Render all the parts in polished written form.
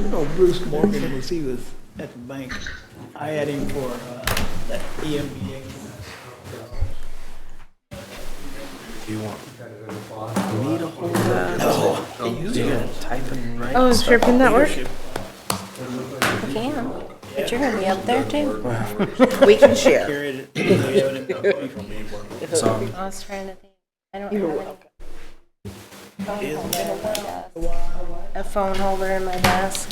No, Bruce Morgan he was at the bank. I had him for that EMBA. Do you want Me to hold that? No. you gonna type and write? Oh, is your pin not work? You can, but you're gonna be up there too. We can share. Carried it. They have it in my- So, I was trying to think. I don't have a phone holder in my desk.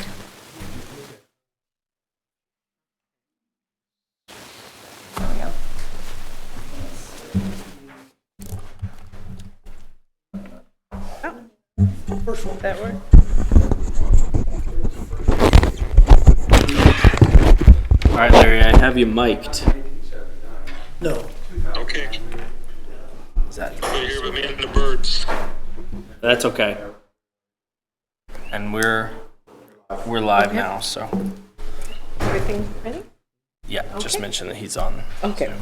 There we go. That work? all right, Larry, I have you mic'd. No. Okay, Is that? you hear about me and the birds. That's okay. And we're live now, so Everything ready? yeah, just mention that he's on. Okay.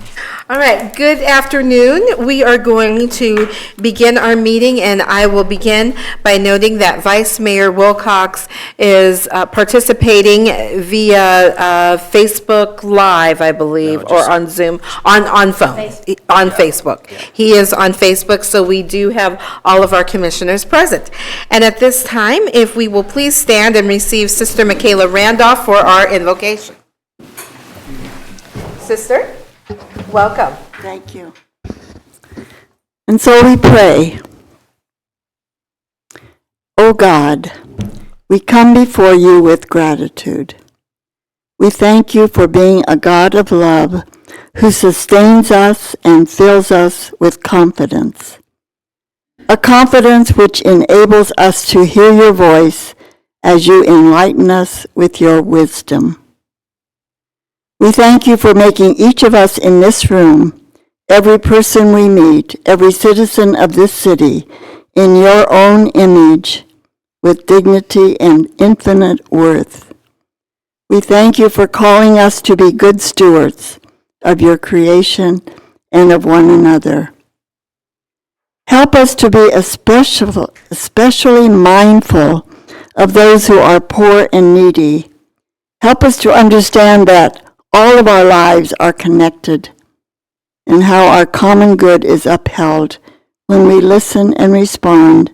All right, good afternoon. We are going to begin our meeting, and I will begin by noting that Vice Mayor Wilcox is participating via Facebook Live, I believe, No, or just- on Zoom, on phone, on Facebook. He is on Facebook, so we do have all of our commissioners present. And at this time, if we will please stand and receive Sister Michaela Randolph for our invocation. Sister, welcome. Thank you. And so we pray. O God, we come before you with gratitude. We thank you for being a God of love who sustains us and fills us with confidence. A confidence which enables us to hear your voice as you enlighten us with your wisdom. We thank you for making each of us in this room, every person we meet, every citizen of this city, in your own image, with dignity and infinite worth. We thank you for calling us to be good stewards of your creation and of one another. Help us to be especially mindful of those who are poor and needy. Help us to understand that all of our lives are connected, and how our common good is upheld when we listen and respond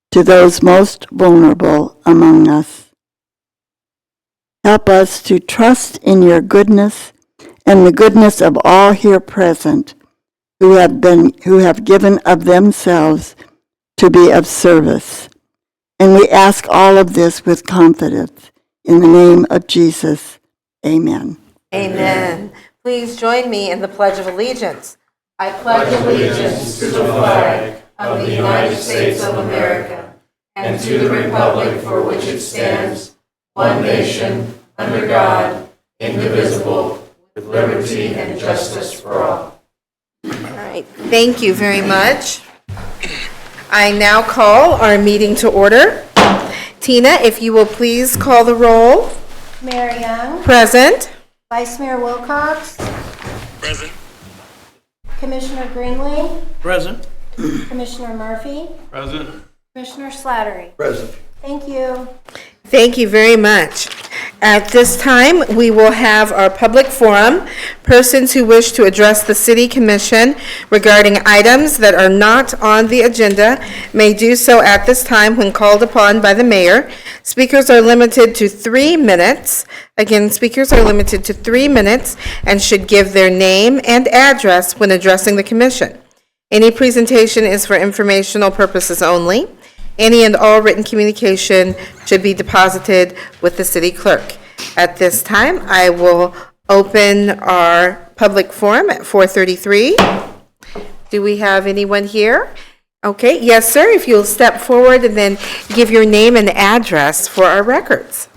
to those most vulnerable among us. Help us to trust in your goodness and the goodness of all here present who have given of themselves to be of service. And we ask all of this with confidence in the name of Jesus. Amen. Amen. Please join me in the Pledge of Allegiance. I pledge allegiance to the flag of the United States of America and to the republic for which it stands, one nation, under God, indivisible, with liberty and justice for all. All right, thank you very much. I now call our meeting to order. Tina, if you will please call the roll. Mayor Young, Present. Vice Mayor Wilcox, Present. Commissioner Greenlee, Present. Commissioner Murphy, Present. Commissioner Slattery. Present. Thank you. Thank you very much. At this time, we will have our public forum. Persons who wish to address the City Commission regarding items that are not on the agenda may do so at this time when called upon by the mayor. Speakers are limited to 3 minutes. Again, speakers are limited to 3 minutes and should give their name and address when addressing the commission. Any presentation is for informational purposes only. Any and all written communication should be deposited with the city clerk. At this time, I will open our public forum at 4:33. Do we have anyone here? Okay, yes, sir, if you'll step forward and then give your name and address for our records.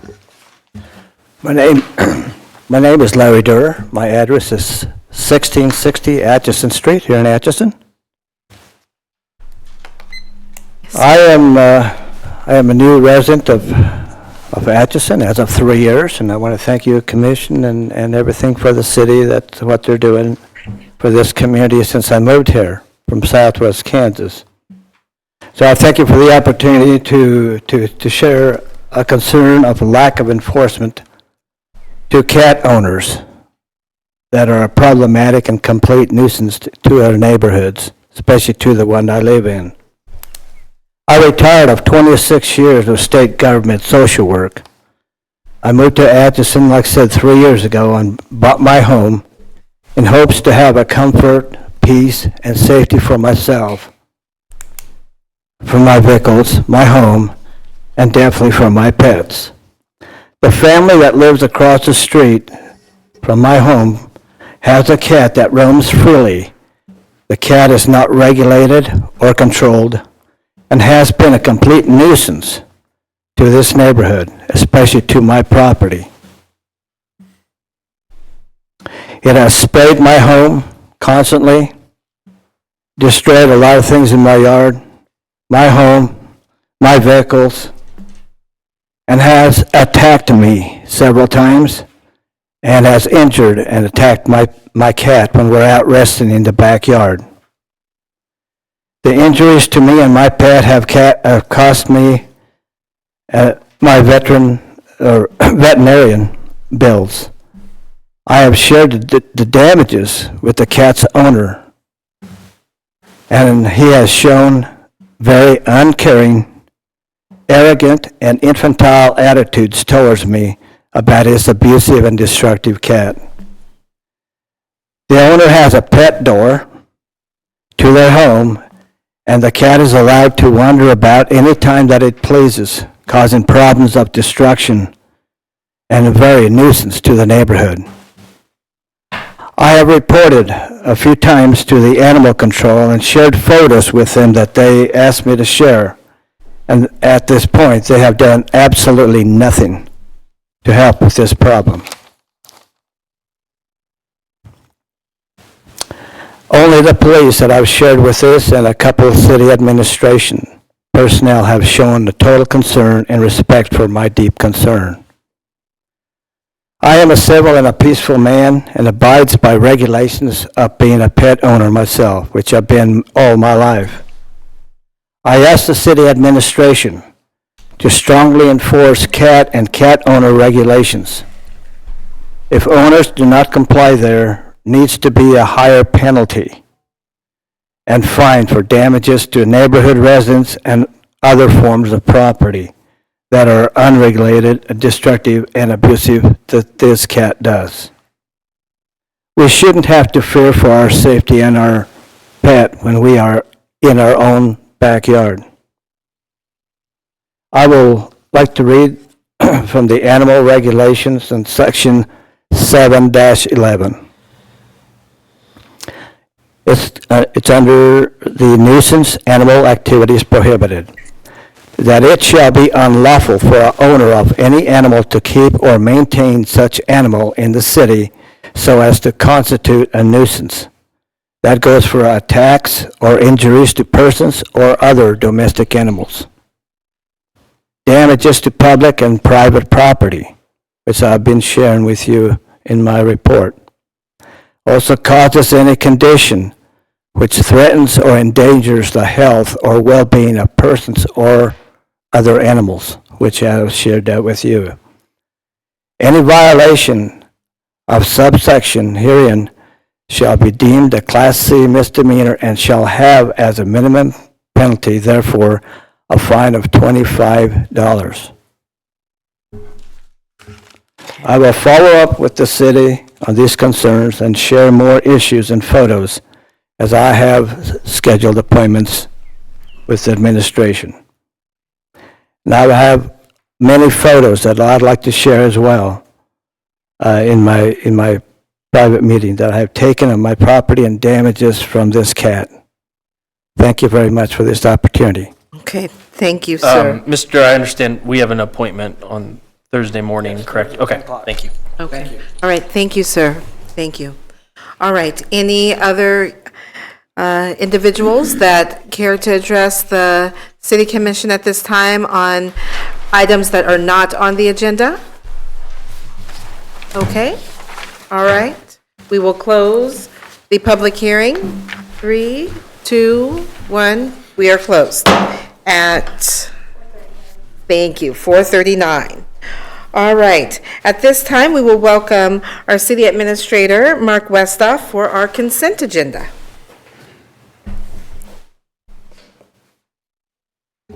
My name is Larry Durr. My address is 1660 Atchison Street here in Atchison. I am a new resident of Atchison as of 3 years, and I want to thank you, Commission, and everything for the city, that's what they're doing for this community since I moved here from Southwest Kansas. So I thank you for the opportunity to share a concern of lack of enforcement to cat owners that are a problematic and complete nuisance to our neighborhoods, especially to the one I live in. I retired of 26 years of state government social work. I moved to Atchison, like I said, 3 years ago and bought my home in hopes to have a comfort, peace, and safety for myself, for my vehicles, my home, and definitely for my pets. The family that lives across the street from my home has a cat that roams freely. The cat is not regulated or controlled and has been a complete nuisance to this neighborhood, especially to my property. It has sprayed my home constantly, destroyed a lot of things in my yard, my home, my vehicles, and has attacked me several times and has injured and attacked my cat when we're out resting in the backyard. The injuries to me and my pet have cost me my veterinarian bills. I have shared the damages with the cat's owner, and he has shown very uncaring, arrogant, and infantile attitudes towards me about his abusive and destructive cat. The owner has a pet door to their home, and the cat is allowed to wander about any time that it pleases, causing problems of destruction and a very nuisance to the neighborhood. I have reported a few times to the animal control and shared photos with them that they asked me to share. And at this point, they have done absolutely nothing to help with this problem. Only the police that I've shared with this and a couple of city administration personnel have shown the total concern and respect for my deep concern. I am a civil and a peaceful man and abides by regulations of being a pet owner myself, which I've been all my life. I ask the city administration to strongly enforce cat and cat owner regulations. If owners do not comply, there needs to be a higher penalty and fine for damages to neighborhood residents and other forms of property that are unregulated, destructive, and abusive that this cat does. We shouldn't have to fear for our safety and our pet when we are in our own backyard. I will like to read from the animal regulations in section 7-11. It's under the nuisance animal activities prohibited. That it shall be unlawful for an owner of any animal to keep or maintain such animal in the city so as to constitute a nuisance. That goes for attacks or injuries to persons or other domestic animals. Damages to public and private property, which I've been sharing with you in my report. Also causes any condition which threatens or endangers the health or well-being of persons or other animals, which I have shared that with you. Any violation of subsection herein shall be deemed a Class C misdemeanor and shall have as a minimum penalty, therefore, a fine of $25. I will follow up with the city on these concerns and share more issues and photos as I have scheduled appointments with the administration. Now I have many photos that I'd like to share as well in my private meeting that I have taken of my property and damages from this cat. Thank you very much for this opportunity. Okay, thank you, sir. Mr. I understand we have an appointment on Thursday morning, correct? Okay, thank you. Okay. All right, thank you, sir. Thank you. All right, any other individuals that care to address the City Commission at this time on items that are not on the agenda? Okay, all right. We will close the public hearing. 3, 2, 1, we are closed at Thank you, 4:39. All right, at this time, we will welcome our city administrator, Mark Westhoff, for our consent agenda.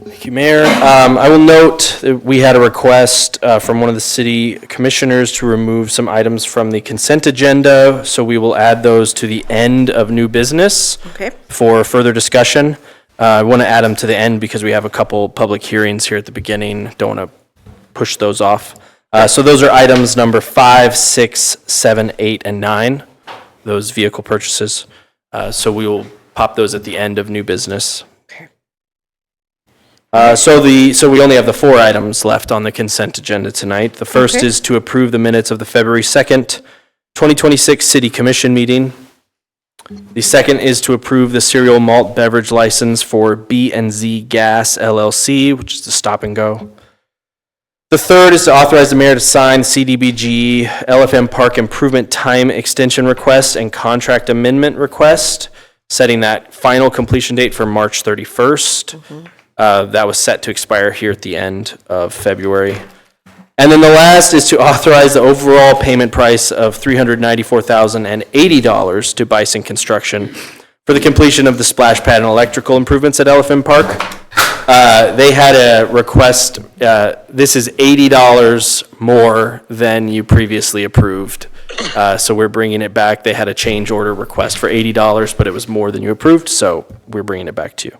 Thank you, Mayor. I will note that we had a request from one of the city commissioners to remove some items from the consent agenda, so we will add those to the end of new business Okay. for further discussion. I want to add them to the end because we have a couple public hearings here at the beginning. Don't want to push those off. So those are items number 5, 6, 7, 8, and 9, those vehicle purchases. So we will pop those at the end of new business. Okay. So we only have the 4 items left on the consent agenda tonight. The first Okay. is to approve the minutes of the February 2nd, 2026 City Commission meeting. The second is to approve the cereal malt beverage license for B&Z Gas LLC, which is the Stop and Go. The third is to authorize the mayor to sign CDBG LFM Park Improvement Time Extension Request and Contract Amendment Request, setting that final completion date for March 31st. That was set to expire here at the end of February. And then the last is to authorize the overall payment price of $394,080 to Bison Construction for the completion of the splash pad and electrical improvements at Elephant Park. They had a request, this is $80 more than you previously approved. So we're bringing it back. They had a change order request for $80, but it was more than you approved, so we're bringing it back to you.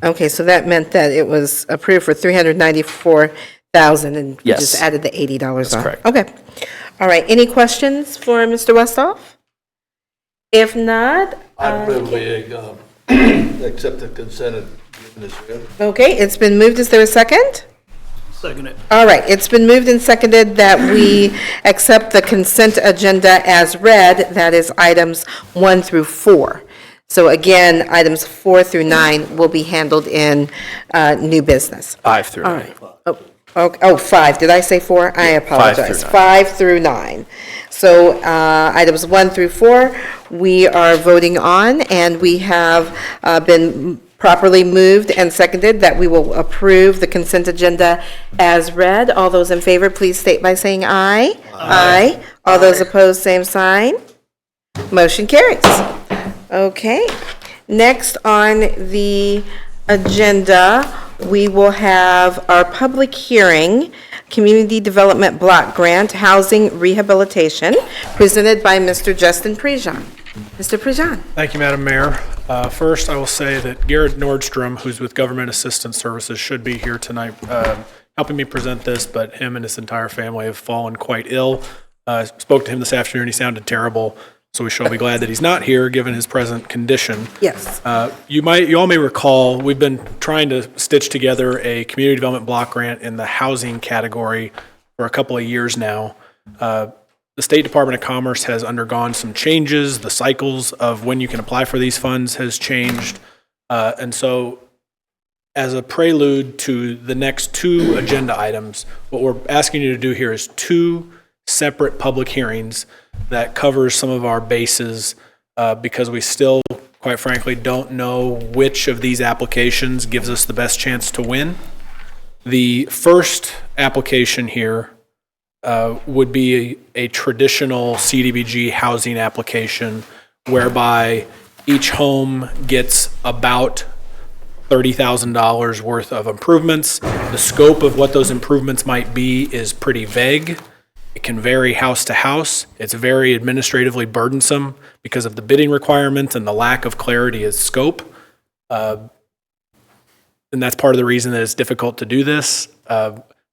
Okay, so that meant that it was approved for $394,000 and we Yes. just added the $80 on. correct. Okay. All right, any questions for Mr. Westhoff? If not, I move we accept the consent of this. okay, it's been moved. Is there a second? Second it. All right, it's been moved and seconded that we accept the consent agenda as read, that is items 1 through 4. So again, items 4 through 9 will be handled in new business. 5 through 9. All right. Oh, 5, did I say 4? I apologize. 9. 5 through 9. So items 1 through 4, we are voting on, and we have been properly moved and seconded that we will approve the consent agenda as read. All those in favor, please state by saying aye. Aye. All those opposed, same sign. Motion carries. Okay. Next on the agenda, we will have our public hearing, Community Development Block Grant Housing Rehabilitation, presented by Mr. Justin Prejean. Mr. Prejean. Thank you, Madam Mayor. First, I will say that Garrett Nordstrom, who's with Government Assistance Services, should be here tonight helping me present this, but him and his entire family have fallen quite ill. Spoke to him this afternoon. He sounded terrible, so we shall be glad that he's not here, given his present condition. Yes. You all may recall, we've been trying to stitch together a community development block grant in the housing category for a couple of years now. The State Department of Commerce has undergone some changes. The cycles of when you can apply for these funds has changed. And so as a prelude to the next 2 agenda items, what we're asking you to do here is 2 separate public hearings that covers some of our bases because we still, quite frankly, don't know which of these applications gives us the best chance to win. The first application here would be a traditional CDBG housing application whereby each home gets about $30,000 worth of improvements. The scope of what those improvements might be is pretty vague. It can vary house to house. It's very administratively burdensome because of the bidding requirements and the lack of clarity as scope. And that's part of the reason that it's difficult to do this.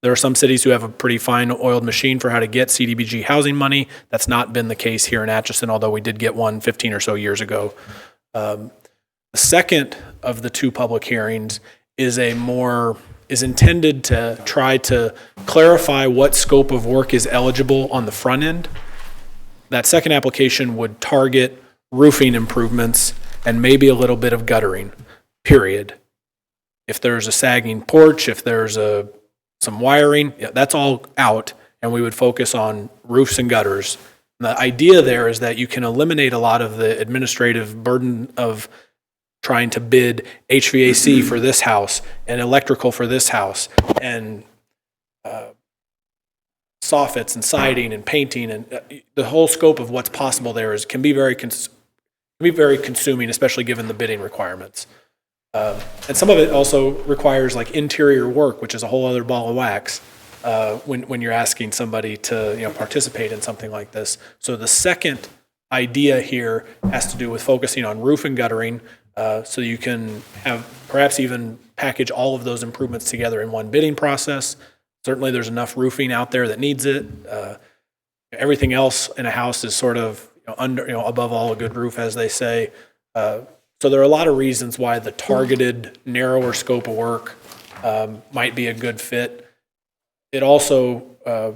There are some cities who have a pretty fine oiled machine for how to get CDBG housing money. That's not been the case here in Atchison, although we did get one 15 or so years ago. The second of the 2 public hearings is intended to try to clarify what scope of work is eligible on the front end. That second application would target roofing improvements and maybe a little bit of guttering, period. If there's a sagging porch, if there's some wiring, that's all out, and we would focus on roofs and gutters. And the idea there is that you can eliminate a lot of the administrative burden of trying to bid HVAC for this house and electrical for this house and soffits and siding and painting, and the whole scope of what's possible there can be very consuming, especially given the bidding requirements. And some of it also requires like interior work, which is a whole other ball of wax when you're asking somebody to participate in something like this. So the second idea here has to do with focusing on roof and guttering, so you can have perhaps even package all of those improvements together in one bidding process. Certainly, there's enough roofing out there that needs it. Everything else in a house is sort of above all a good roof, as they say. So there are a lot of reasons why the targeted, narrower scope of work might be a good fit. It also,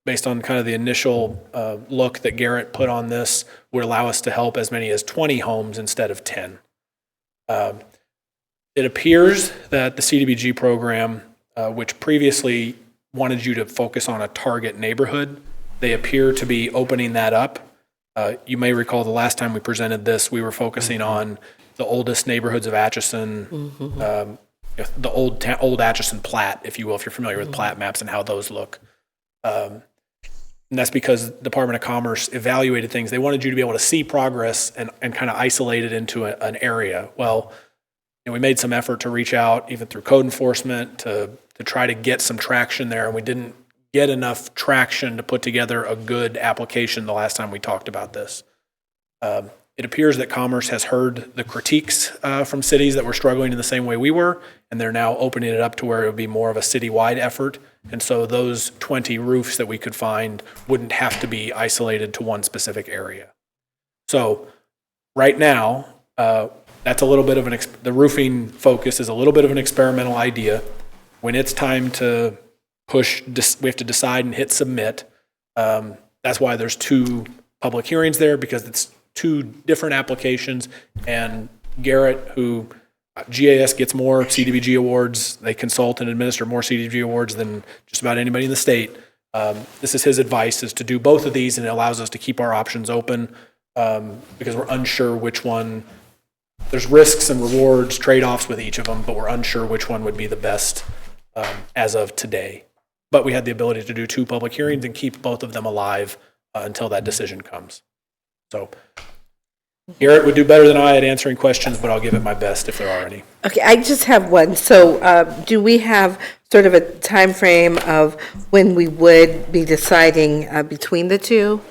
based on kind of the initial look that Garrett put on this, would allow us to help as many as 20 homes instead of 10. It appears that the CDBG program, which previously wanted you to focus on a target neighborhood, they appear to be opening that up. You may recall the last time we presented this, we were focusing on the oldest neighborhoods of Atchison, the old Atchison plat, if you will, if you're familiar with plat maps and how those look. And that's because the Department of Commerce evaluated things. They wanted you to be able to see progress and kind of isolate it into an area. Well, we made some effort to reach out, even through code enforcement, to try to get some traction there, and we didn't get enough traction to put together a good application the last time we talked about this. It appears that Commerce has heard the critiques from cities that were struggling in the same way we were, and they're now opening it up to where it would be more of a citywide effort. And so those 20 roofs that we could find wouldn't have to be isolated to one specific area. So right now, that's a little bit of the roofing focus is a little bit of an experimental idea. When it's time to push, we have to decide and hit submit. That's why there's 2 public hearings there, because it's 2 different applications. And Garrett, who GAS gets more CDBG awards, they consult and administer more CDBG awards than just about anybody in the state. This is his advice, is to do both of these, and it allows us to keep our options open because we're unsure which one. There's risks and rewards, trade-offs with each of them, but we're unsure which one would be the best as of today. But we had the ability to do 2 public hearings and keep both of them alive until that decision comes. So Garrett would do better than I at answering questions, but I'll give it my best if there are any. Okay, I just have one. So do we have sort of a time frame of when we would be deciding between the 2?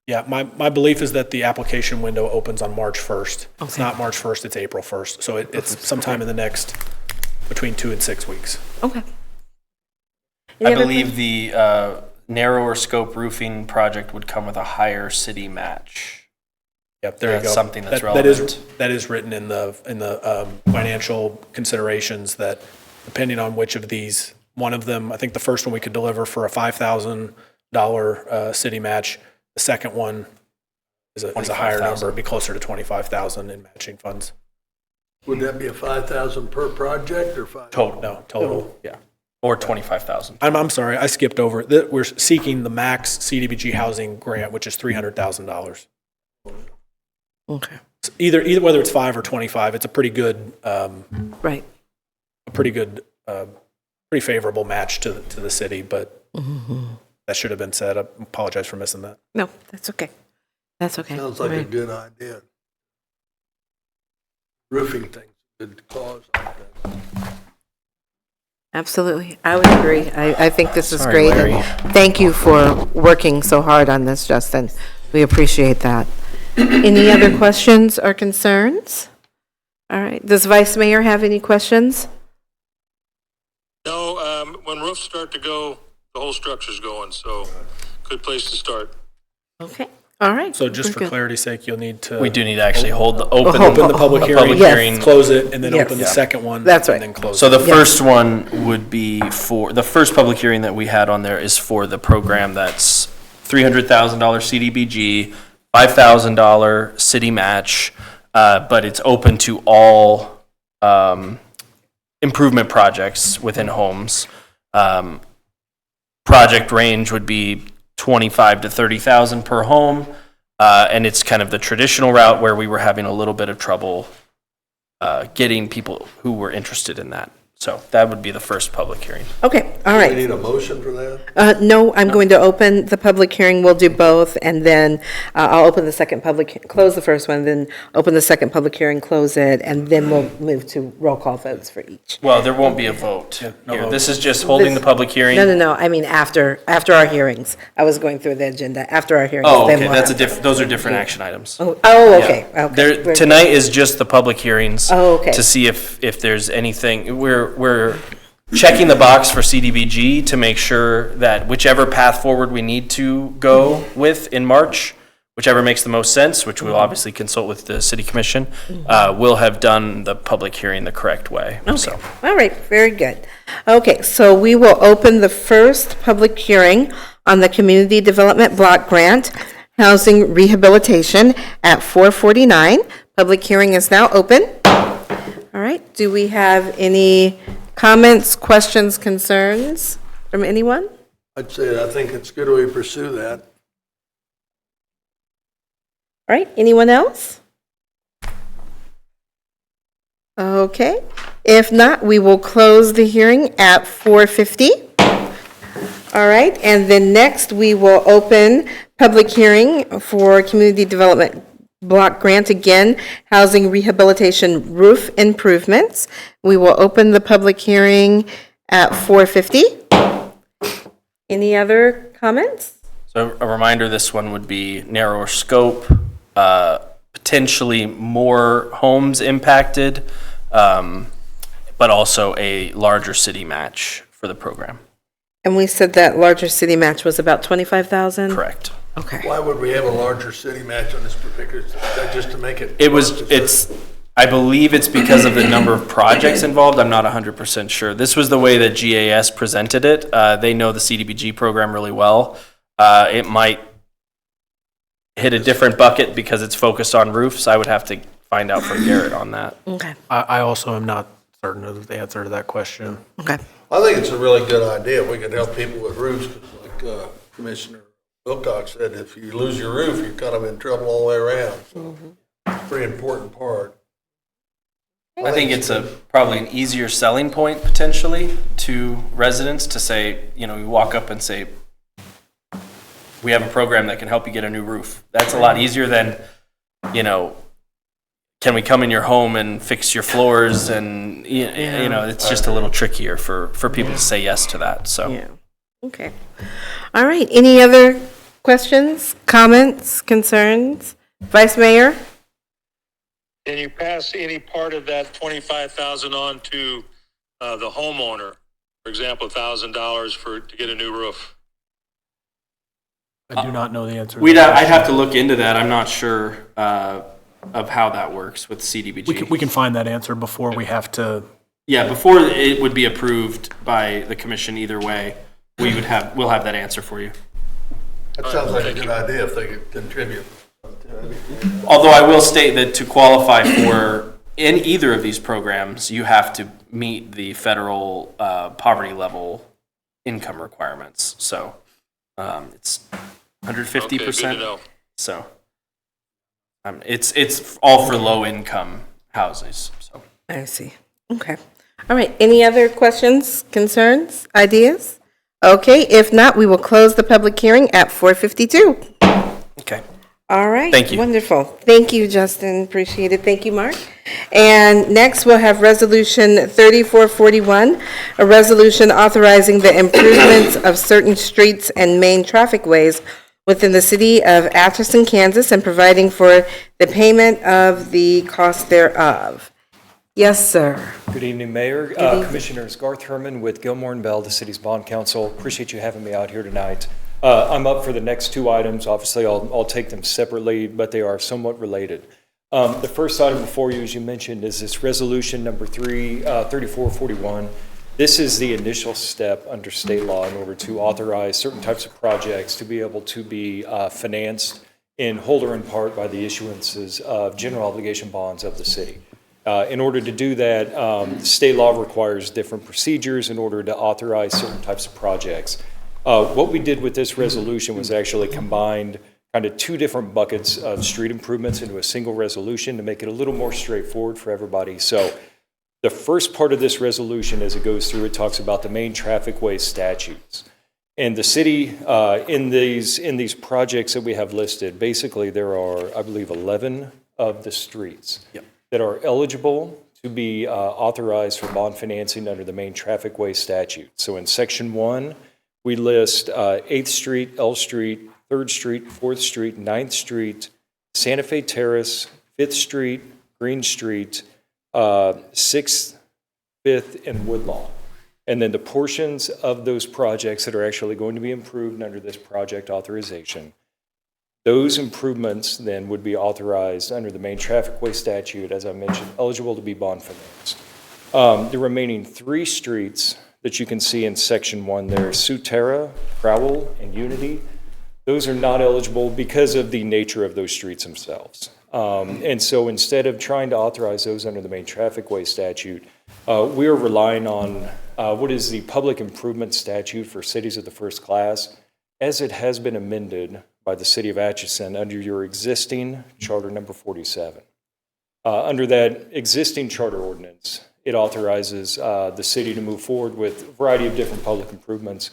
Yeah, my belief is that the application window opens on March 1st. It's Okay. not March 1st, it's April 1st. So it's sometime in the next, between 2 and 6 weeks. Okay. I Any other believe the narrower scope roofing project would come with a higher city match. Yep, there you That's go. something that's That is relevant. written in the financial considerations, that depending on which of these, one of them, I think the first one we could deliver for a $5,000 city match. The second one is a higher number, it'd be closer to 25,000 in matching funds. Would that be a 5,000 per project or 5? Total, yeah. Or 25,000. I'm sorry, I skipped over it. We're seeking the max CDBG housing grant, which is $300,000. Okay, Either whether it's 5 or 25, it's a pretty good, right. pretty favorable match to the city, but that should have been said. I apologize for missing that. No, that's okay. That's okay. Sounds like a Right. good idea. Roofing things, good cause like that. Absolutely. I would agree. I think this is Sorry, great. Larry. And thank you for working so hard on this, Justin. We appreciate that. Any other questions or concerns? All right. Does Vice Mayor have any questions? No, when roofs start to go, the whole structure's going, so good place to start. Okay. All right. So just We're for good. clarity's sake, you'll need to. We do need to actually open Open the public a hearing. public Yes. hearing. Close it, and then Yes. open the second one. That's right. And then close So it. the first one would be the first public hearing that we had on there is for the program that's $300,000 CDBG, $5,000 city match, but it's open to all improvement projects within homes. Project range would be 25 to 30,000 per home, and it's kind of the traditional route where we were having a little bit of trouble getting people who were interested in that. So that would be the first public hearing. Okay, all We right. need a motion for that? No, I'm going to open the public hearing. We'll do both, and then I'll open the second close the first one, then open the second public hearing, close it, and then we'll move to roll call votes for each. Well, there won't be a vote here. This is just holding the public hearing. No, I mean after our hearings. I was going through the agenda. After our hearings. Oh, then okay, we'll that's a have- different, those are different action items. Oh, Yeah. okay, okay. There, Very good. tonight is just the public hearings. Oh, okay. To see if there's anything, we're checking the box for CDBG to make sure that whichever path forward we need to go with in March, whichever makes the most sense, which we'll obviously consult with the city commission, we'll have done the public hearing the correct way, so. All right, very good. Okay, so we will open the first public hearing on the Community Development Block Grant Housing Rehabilitation at 449. Public hearing is now open. All right, do we have any comments, questions, concerns from anyone? I'd say I think it's good we pursue that. All right, anyone else? Okay, if not, we will close the hearing at 4:50. All right, and then next, we will open public hearing for Community Development Block Grant, again, Housing Rehabilitation Roof Improvements. We will open the public hearing at 4:50. Any other comments? So a reminder, this one would be narrower scope, potentially more homes impacted, but also a larger city match for the program. And we said that larger city match was about 25,000? Correct. Okay. Why would we have a larger city match on this particular, is that just to make it? I believe it's because of the number of projects involved. I'm not 100% sure. This was the way that GAS presented it. They know the CDBG program really well. It might hit a different bucket because it's focused on roofs. I would have to find out from Garrett on that. Okay, I also am not certain of the answer to that question. okay. I think it's a really good idea. We could help people with roofs, 'cause like Commissioner Wilcox said, if you lose your roof, you're kind of in trouble all the way around. So it's a pretty important part. I think it's probably an easier selling point potentially to residents to say, you walk up and say, we have a program that can help you get a new roof. That's a lot easier than, can we come in your home and fix your floors? And, it's just a little trickier for people to say yes to that, so. Yeah, okay. All right, any other questions, comments, concerns? Vice Mayor? Can you pass any part of that 25,000 on to the homeowner? For example, $1,000 to get a new roof? I do not know the answer. I'd have to look into that. I'm not sure of how that works with CDBG. We can find that answer before we have to. Yeah, before it would be approved by the commission either way, we'll have that answer for you. That sounds like a good idea if they could contribute. Although I will state that to qualify for in either of these programs, you have to meet the federal poverty level income requirements. So it's 150%. Okay, good to know. So it's all for low income houses. So. I see, okay. All right, any other questions, concerns, ideas? Okay, if not, we will close the public hearing at 4:52. Okay. All right. Thank you. Wonderful. Thank you, Justin. Appreciate it. Thank you, Mark. And next, we'll have Resolution 3441, a resolution authorizing the improvements of certain streets and main traffic ways within the city of Atchison, Kansas, and providing for the payment of the cost thereof. Yes, sir. Good evening, Mayor. evening. Commissioners Garth Herman with Gilmore and Bell, the city's bond counsel. Appreciate you having me out here tonight. I'm up for the next two items. Obviously, I'll take them separately, but they are somewhat related. The first item before you, as you mentioned, is this resolution number 3441. This is the initial step under state law in order to authorize certain types of projects to be able to be financed in whole or in part by the issuances of general obligation bonds of the city. In order to do that, state law requires different procedures in order to authorize certain types of projects. What we did with this resolution was actually combined kind of two different buckets of street improvements into a single resolution to make it a little more straightforward for everybody. So The first part of this resolution, as it goes through, it talks about the main traffic way statutes. And the city, in these projects that we have listed, basically there are, I believe, 11 of the streets that are eligible to be authorized for bond financing under the main traffic way statute. So in section 1, we list 8th Street, L Street, 3rd Street, 4th Street, 9th Street, Santa Fe Terrace, 5th Street, Green Street, 6th, 5th, and Woodlawn. And then the portions of those projects that are actually going to be improved under this project authorization, those improvements then would be authorized under the main traffic way statute, as I mentioned, eligible to be bond financed. The remaining 3 streets that you can see in section 1 there, Sutera, Crowell, and Unity, those are not eligible because of the nature of those streets themselves. And so instead of trying to authorize those under the main traffic way statute, we are relying on what is the public improvement statute for cities of the first class, as it has been amended by the city of Atchison under your existing charter number 47. Under that existing charter ordinance, it authorizes the city to move forward with a variety of different public improvements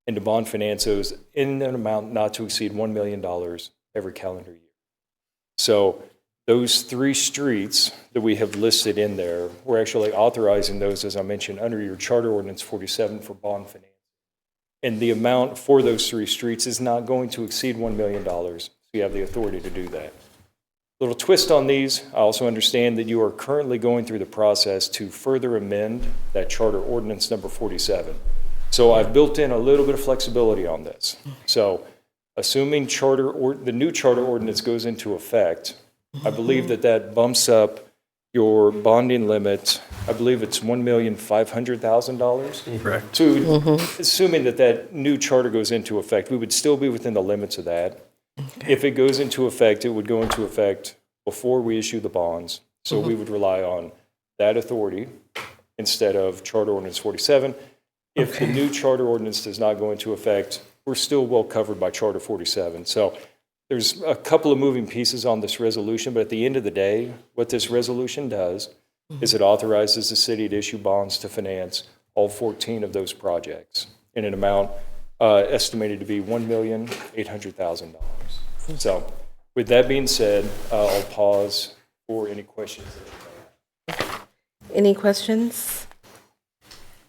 and to bond finance those in an amount not to exceed $1 million every calendar year. So those 3 streets that we have listed in there, we're actually authorizing those, as I mentioned, under your charter ordinance 47 for bond finance. And the amount for those 3 streets is not going to exceed $1 million. So you have the authority to do that. Little twist on these, I also understand that you are currently going through the process to further amend that charter ordinance number 47. So I've built in a little bit of flexibility on this. So assuming the new charter ordinance goes into effect, I believe that bumps up your bonding limit. I believe it's $1,500,000. Correct. So assuming that new charter goes into effect, we would still be within the limits of that. If it goes into effect, it would go into effect before we issue the bonds. So we would rely on that authority instead of charter ordinance 47. If the new charter ordinance does not go into effect, we're still well covered by charter 47. So there's a couple of moving pieces on this resolution, but at the end of the day, what this resolution does is it authorizes the city to issue bonds to finance all 14 of those projects in an amount estimated to be $1,800,000. So with that being said, I'll pause for any questions. Any questions?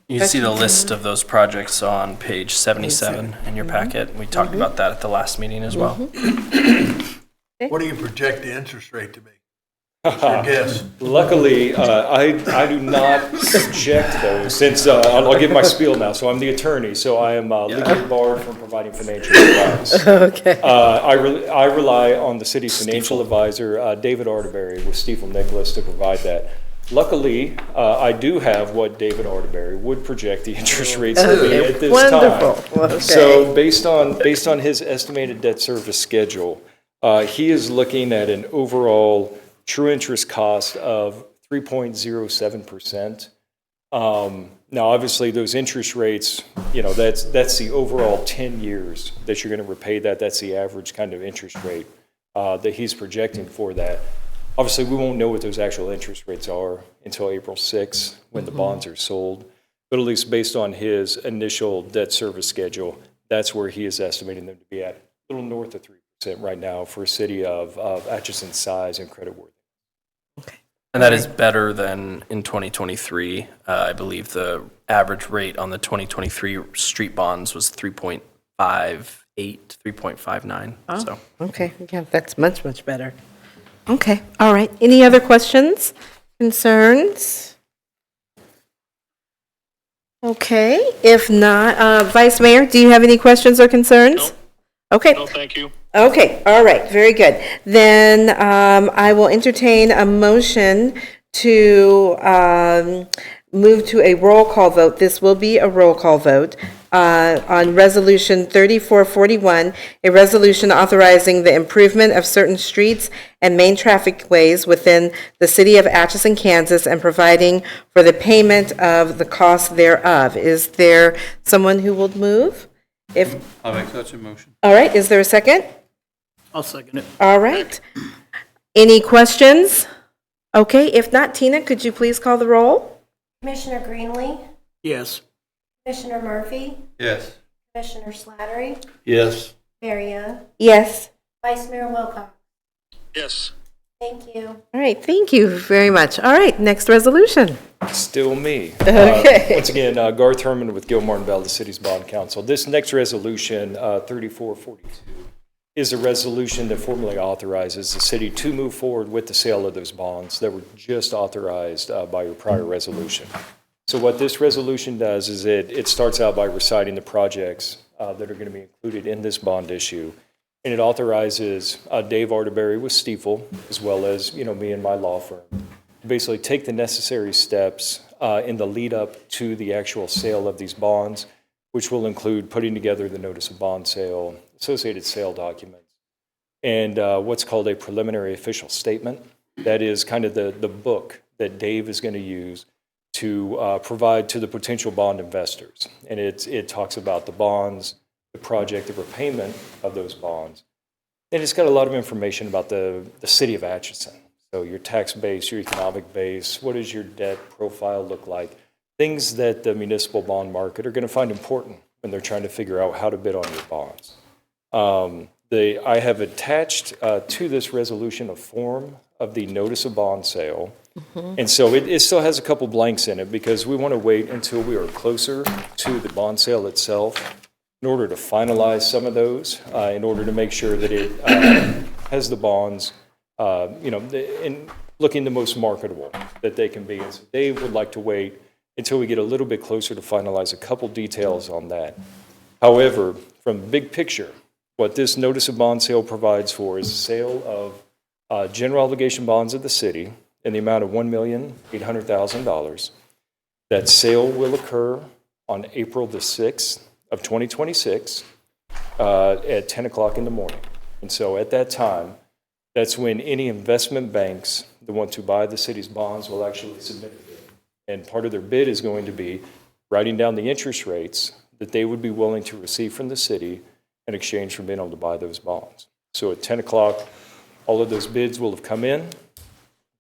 You can see the list of those projects on page 77 in your packet. We talked about that at the last meeting as well. What do you project the interest rate to be? What's your guess? Luckily, I do not project those, since I'll give my spiel now. So I'm the attorney, so I am legally barred from providing financial advice. Okay. I rely on the city's financial advisor, David Arterberry, with Stifel Nicholas, to provide that. Luckily, I do have what David Arterberry would project the interest rates to be at this Wonderful. time. Okay. So based on his estimated debt service schedule, he is looking at an overall true interest cost of 3.07%. Now, obviously, those interest rates, that's the overall 10 years that you're going to repay that. That's the average kind of interest rate that he's projecting for that. Obviously, we won't know what those actual interest rates are until April 6th when the bonds are sold. But at least based on his initial debt service schedule, that's where he is estimating them to be at, a little north of 3% right now for a city of Atchison's size and creditworthiness. And that is better than in 2023. I believe the average rate on the 2023 street bonds was 3.58, 3.59. So. Okay, yeah, that's much, much better. Okay, all right. Any other questions, concerns? Okay, if not, Vice Mayor, do you have any questions or concerns? No. Okay. No, thank you. Okay, all right, very good. Then I will entertain a motion to move to a roll call vote. This will be a roll call vote on Resolution 3441, a resolution authorizing the improvement of certain streets and main traffic ways within the city of Atchison, Kansas, and providing for the payment of the cost thereof. Is there someone who will move? I'll make such a motion. All right, is there a second? I'll second it. All right. Any questions? Okay, if not, Tina, could you please call the roll? Commissioner Greenlee, Yes. Commissioner Murphy, Yes. Commissioner Slattery, Yes. Mayor Young, Yes. Vice Mayor Wilcox. Yes. Thank you. All right, thank you very much. All right, next resolution. Still me. Okay. Once again, Garth Herman with Gilmore & Bell, the city's bond counsel. This next resolution, 3442, is a resolution that formally authorizes the city to move forward with the sale of those bonds that were just authorized by your prior resolution. So what this resolution does is it starts out by reciting the projects that are going to be included in this bond issue. And it authorizes Dave Arterberry with Stiefel, as well as, me and my law firm, to basically take the necessary steps in the lead up to the actual sale of these bonds, which will include putting together the notice of bond sale, associated sale documents, and what's called a preliminary official statement. That is kind of the book that Dave is going to use to provide to the potential bond investors. And it talks about the bonds, the project, the repayment of those bonds. And it's got a lot of information about the city of Atchison. So your tax base, your economic base, what does your debt profile look like? Things that the municipal bond market are going to find important when they're trying to figure out how to bid on your bonds. I have attached to this resolution a form of the notice of bond sale. And so it still has a couple blanks in it because we want to wait until we are closer to the bond sale itself in order to finalize some of those, in order to make sure that it has the bonds, in looking the most marketable that they can be. And so Dave would like to wait until we get a little bit closer to finalize a couple details on that. However, from the big picture, what this notice of bond sale provides for is the sale of general obligation bonds of the city in the amount of $1,800,000. That sale will occur on April the 6th of 2026 at 10 o'clock in the morning. And so at that time, that's when any investment banks that want to buy the city's bonds will actually submit a bid. And part of their bid is going to be writing down the interest rates that they would be willing to receive from the city in exchange for being able to buy those bonds. So at 10 o'clock, all of those bids will have come in.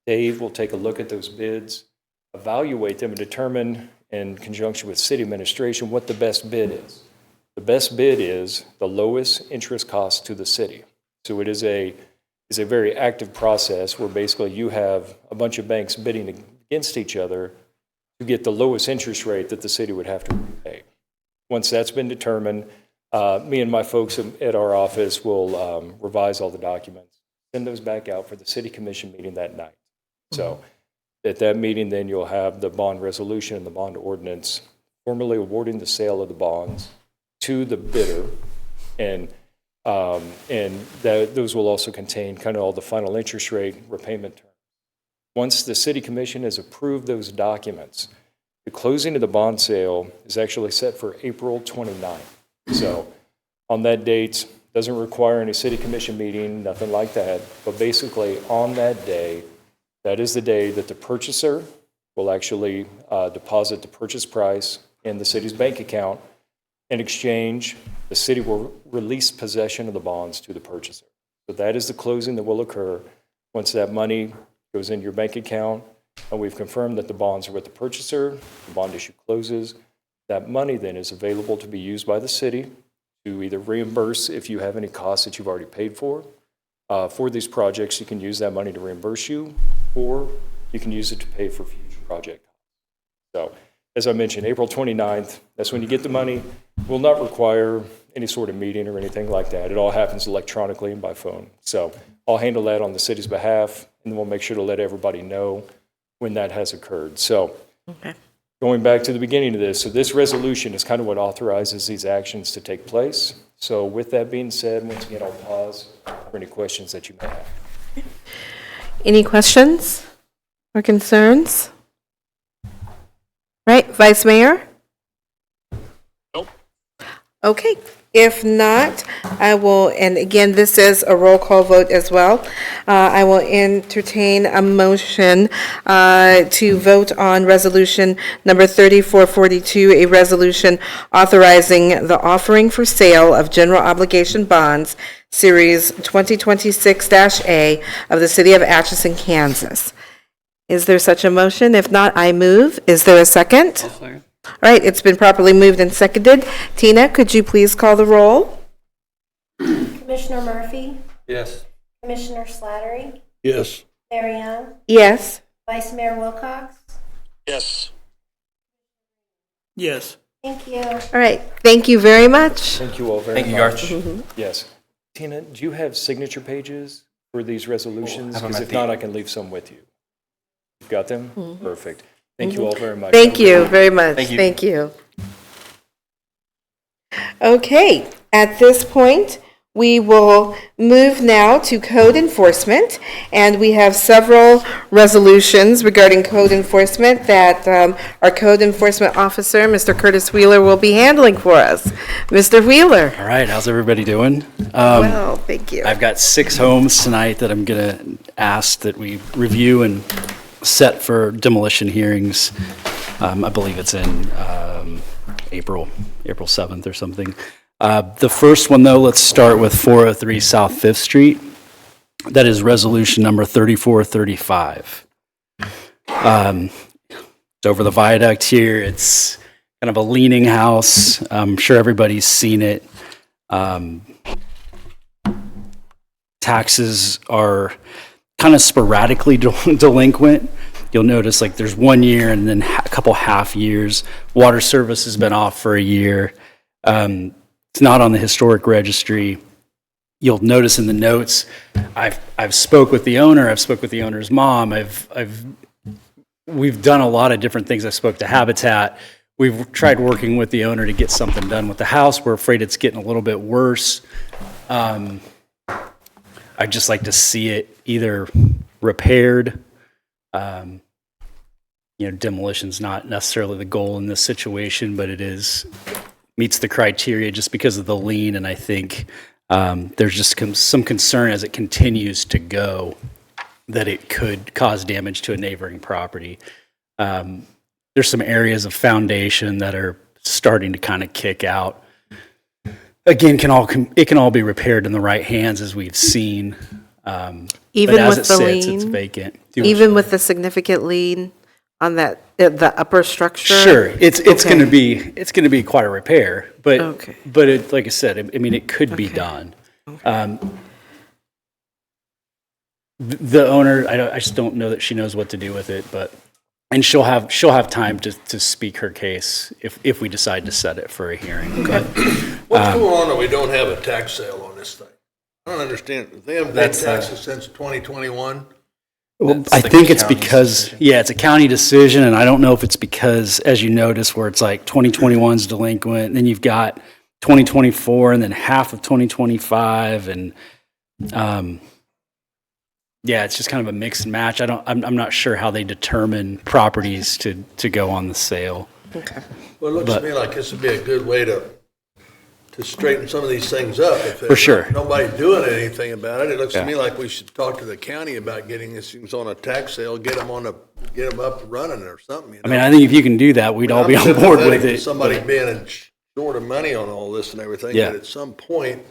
Dave will take a look at those bids, evaluate them, and determine in conjunction with city administration what the best bid is. The best bid is the lowest interest cost to the city. So it is a very active process where basically you have a bunch of banks bidding against each other to get the lowest interest rate that the city would have to pay. Once that's been determined, me and my folks at our office will revise all the documents, send those back out for the city commission meeting that night. So at that meeting, then you'll have the bond resolution and the bond ordinance formally awarding the sale of the bonds to the bidder, and those will also contain kind of all the final interest rate repayment terms. Once the city commission has approved those documents, the closing of the bond sale is actually set for April 29th. So on that date, doesn't require any city commission meeting, nothing like that. But basically on that day, that is the day that the purchaser will actually deposit the purchase price in the city's bank account. In exchange, the city will release possession of the bonds to the purchaser. So that is the closing that will occur once that money goes into your bank account, and we've confirmed that the bonds are with the purchaser, the bond issue closes. That money then is available to be used by the city to either reimburse if you have any costs that you've already paid for these projects. You can use that money to reimburse you, or you can use it to pay for future project costs. So, as I mentioned, April 29th, that's when you get the money. Will not require any sort of meeting or anything like that. It all happens electronically and by phone. So I'll handle that on the city's behalf, and then we'll make sure to let everybody know when that has occurred. So going back to the beginning of this, so this resolution is kind of what authorizes these actions to take place. So with that being said, once again, I'll pause for any questions that you may have. Any questions or concerns? Right, Vice Mayor? Nope. Okay, if not, I will, and again, this is a roll call vote as well. I will entertain a motion to vote on resolution number 3442, a resolution authorizing the offering for sale of general obligation bonds, Series 2026-A of the City of Atchison, Kansas. Is there such a motion? If not, I move. Is there a second? I'll second. All right, it's been properly moved and seconded. Tina, could you please call the roll? Commissioner Murphy, Yes. Commissioner Slattery, Yes. Mayor Young, Yes. Vice Mayor Wilcox. Yes. Yes. Thank you. All right, thank you very much. Thank you all very much. Thank you, Garth. Yes. Tina, do you have signature pages for these resolutions? have them Because at if the not, I end. can leave some with you. You've got them? Perfect. Thank you all very much. Thank you very much. Thank you. Thank you. Okay, at this point, we will move now to code enforcement, and we have several resolutions regarding code enforcement that our code enforcement officer, Mr. Curtis Wheeler, will be handling for us. Mr. Wheeler? All right, how's everybody doing? Well, thank you. I've got 6 homes tonight that I'm going to ask that we review and set for demolition hearings. I believe it's in April 7th or something. The first one, though, let's start with 403 South 5th Street. That is resolution number 3435. It's over the viaduct here. It's kind of a leaning house. I'm sure everybody's seen it. Taxes are kind of sporadically delinquent. You'll notice like there's 1 year and then a couple half years. Water service has been off for a year. It's not on the historic registry. You'll notice in the notes, I've spoke with the owner. I've spoke with the owner's mom. We've done a lot of different things. I spoke to Habitat. We've tried working with the owner to get something done with the house. We're afraid it's getting a little bit worse. I'd just like to see it either repaired. Demolition's not necessarily the goal in this situation, but it meets the criteria just because of the lien, and I think there's just some concern as it continues to go that it could cause damage to a neighboring property. There's some areas of foundation that are starting to kind of kick out. Again, it can all be repaired in the right hands, as we've seen. Even but as with it the sits, lien? it's vacant. Even with the significant lien on that, the upper structure? Sure, it's Okay. going to be quite a repair, but Okay. like I said, I mean it could be done. The owner, I just don't know that she knows what to do with it, and she'll have time to speak her case if we decide to set it for a hearing. But What's going on that we don't have a tax sale on this thing? I don't understand. They haven't paid taxes since 2021? Well, I think it's because, it's a county decision, and I don't know if it's because, as you notice, where it's like 2021's delinquent, and then you've got 2024, and then half of 2025, and it's just kind of a mix and match. I'm not sure how they determine properties to go on the sale. Okay. Well, it looks to me like this would be a good way to straighten some of these things up. If For sure. there's nobody doing anything about it, it looks to me like we should talk to the county about getting these things on a tax sale, get them up and running or something. I mean, I think if you can do that, we'd all be on board with it. Somebody being short of money on all this and everything, Yeah. but at some point,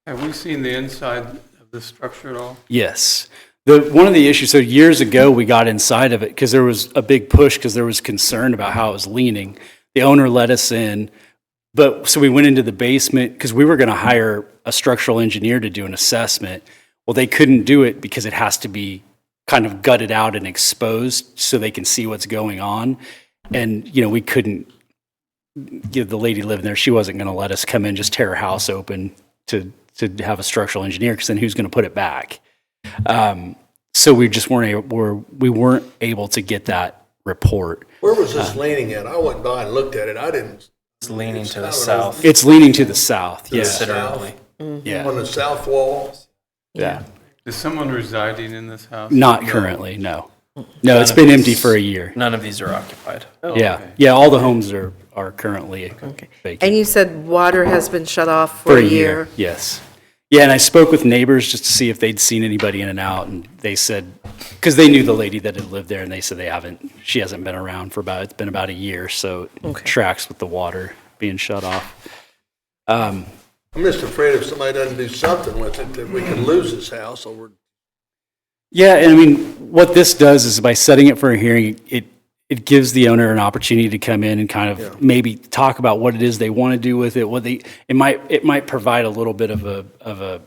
Have we seen the inside of the structure at all? Yes. One of the issues, so years ago, we got inside of it because there was a big push because there was concern about how it was leaning. The owner let us in, so we went into the basement because we were going to hire a structural engineer to do an assessment. Well, they couldn't do it because it has to be kind of gutted out and exposed so they can see what's going on. And, we couldn't give the lady living there, she wasn't going to let us come in, just tear her house open to have a structural engineer, because then who's going to put it back? So we just weren't able to get that report. where was this leaning at? I went by and looked at it. I didn't. It's leaning to the I don't know. south It's leaning to the south, the yes. considerably. Yeah. On the south wall? Yeah. Is someone residing in this house? Not currently, no. No, it's been empty for a year. None of these are occupied. Yeah, yeah, all the homes are currently And vacant you said water has been shut off for a year? Yes. Yeah, and I spoke with neighbors just to see if they'd seen anybody in and out, and they said, because they knew the lady that had lived there, and they said she hasn't been around it's been about a year, so it tracks with the water being shut off. I'm just afraid if somebody doesn't do something with it, that we could lose this house over. Yeah, and I mean, what this does is by setting it for a hearing, it gives the owner an opportunity to come in and kind of maybe talk about what it is they want to do with it. It might provide a little bit of a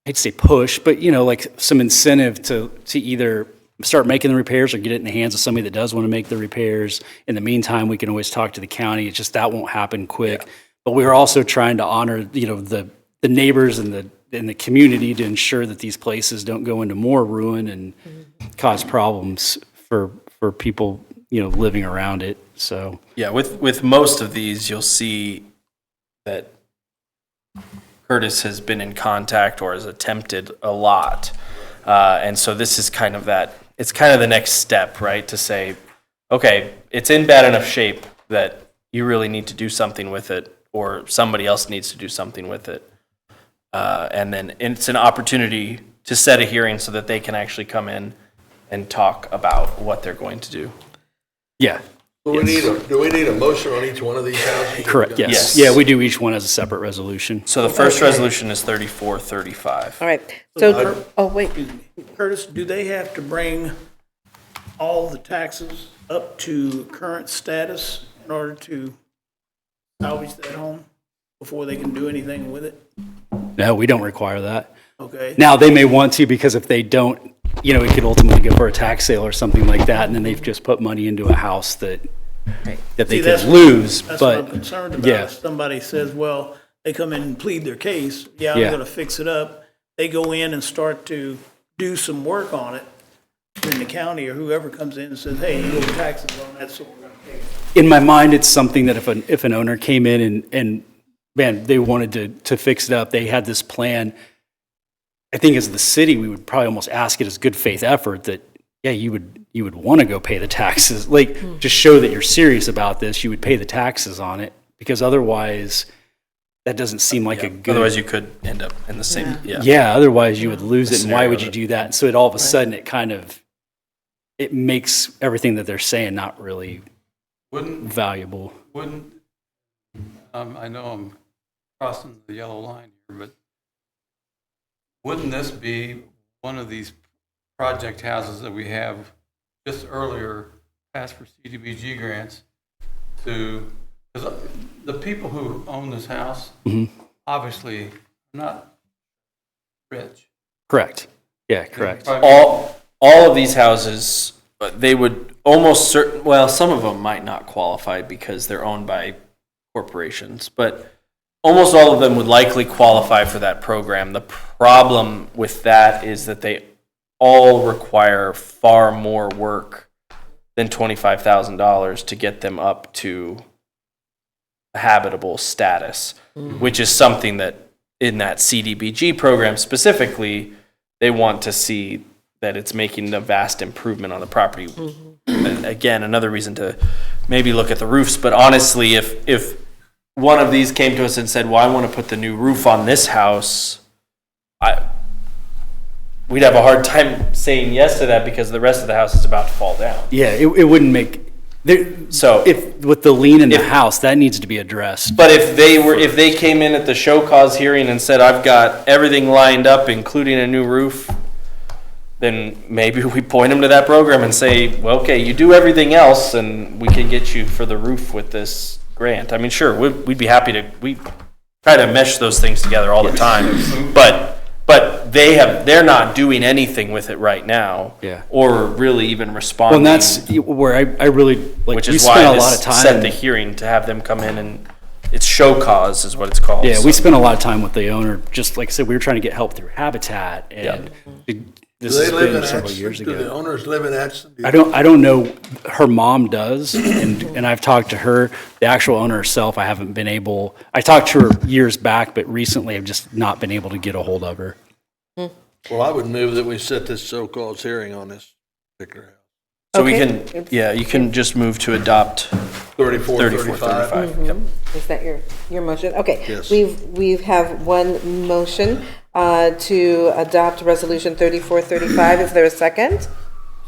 I'd say push, but like some incentive to either start making the repairs or get it in the hands of somebody that does want to make the repairs. In the meantime, we can always talk to the county. It's just that won't happen quick. But we're also trying to honor, the neighbors and the community to ensure that these places don't go into more ruin and cause problems for people, living around it. So Yeah, with most of these, you'll see that Curtis has been in contact or has attempted a lot. And so this is kind of it's kind of the next step, right? To say, okay, it's in bad enough shape that you really need to do something with it, or somebody else needs to do something with it. And then it's an opportunity to set a hearing so that they can actually come in and talk about what they're going to do. yeah, Do we need a motion on each one of these houses? correct. Yes. Yes. Yeah, we do each one as a separate resolution. So the first resolution is 3435. All right, so, oh, wait, Curtis, do they have to bring all the taxes up to current status in order to salvage that home before they can do anything with it? No, we don't require that. Okay? Now, they may want to, because if they don't, it could ultimately go for a tax sale or something like that, and then they've just put money into a house that they See, could that's- lose, That's what I'm but, concerned about. yeah. If somebody says, well, they come in and plead their case, I'm Yeah. gonna fix it up. They go in and start to do some work on it, then the county or whoever comes in and says, hey, you owe taxes on that, so we're gonna pay it. in my mind, it's something that if an owner came in and man, they wanted to fix it up, they had this plan, I think as the city, we would probably almost ask it as good faith effort that, yeah, you would want to go pay the taxes. Like, just show that you're serious about this, you would pay the taxes on it, because otherwise, that doesn't seem like a good. Otherwise, you could end up in the same, Yeah, otherwise you would lose it, and why scenario would you that- do that? And so all of a sudden, it makes everything that they're saying not really Wouldn't, valuable. I know I'm crossing the yellow line here, but wouldn't this be one of these project houses that we have just earlier passed for CDBG grants because the people who own this house obviously are not rich. Correct. Yeah, correct. all of these houses, they would almost certain, well, some of them might not qualify because they're owned by corporations, but almost all of them would likely qualify for that program. The problem with that is that they all require far more work than $25,000 to get them up to a habitable status, which is something that in that CDBG program specifically, they want to see that it's making a vast improvement on the property. And again, another reason to maybe look at the roofs, but honestly, if one of these came to us and said, well, I want to put the new roof on this house, we'd have a hard time saying yes to that because the rest of the house is about to fall down. Yeah, it wouldn't make. So if with the lien in the house, that needs to be addressed. But if they came in at the show cause hearing and said, I've got everything lined up, including a new roof, then maybe we point them to that program and say, well, okay, you do everything else and we can get you for the roof with this grant. I mean, sure, we'd be happy to, we try to mesh those things together all the time, but they're not doing anything with it right now. Yeah. Or really even Well, responding. and that's where I really like. Which We is spent why a lot of this time. set the hearing to have them come in and, it's show cause is what it's called. Yeah, so. we spent a lot of time with the owner. Just like I said, we were trying to get help through Habitat, and this Do has they live been in several years Atchison? Do the ago. owners live in Atchison? I don't know. Her mom does, and I've talked to her. The actual owner herself, I haven't been able. I talked to her years back, but recently I've just not been able to get a hold of her. Well, I would move that we set this so-called hearing on this particular house. So we Okay. can, yeah, you can just move to adopt 34, 35. 35. Yep. Is that your motion? Okay. Yes. We have one motion to adopt Resolution 3435. Is there a second?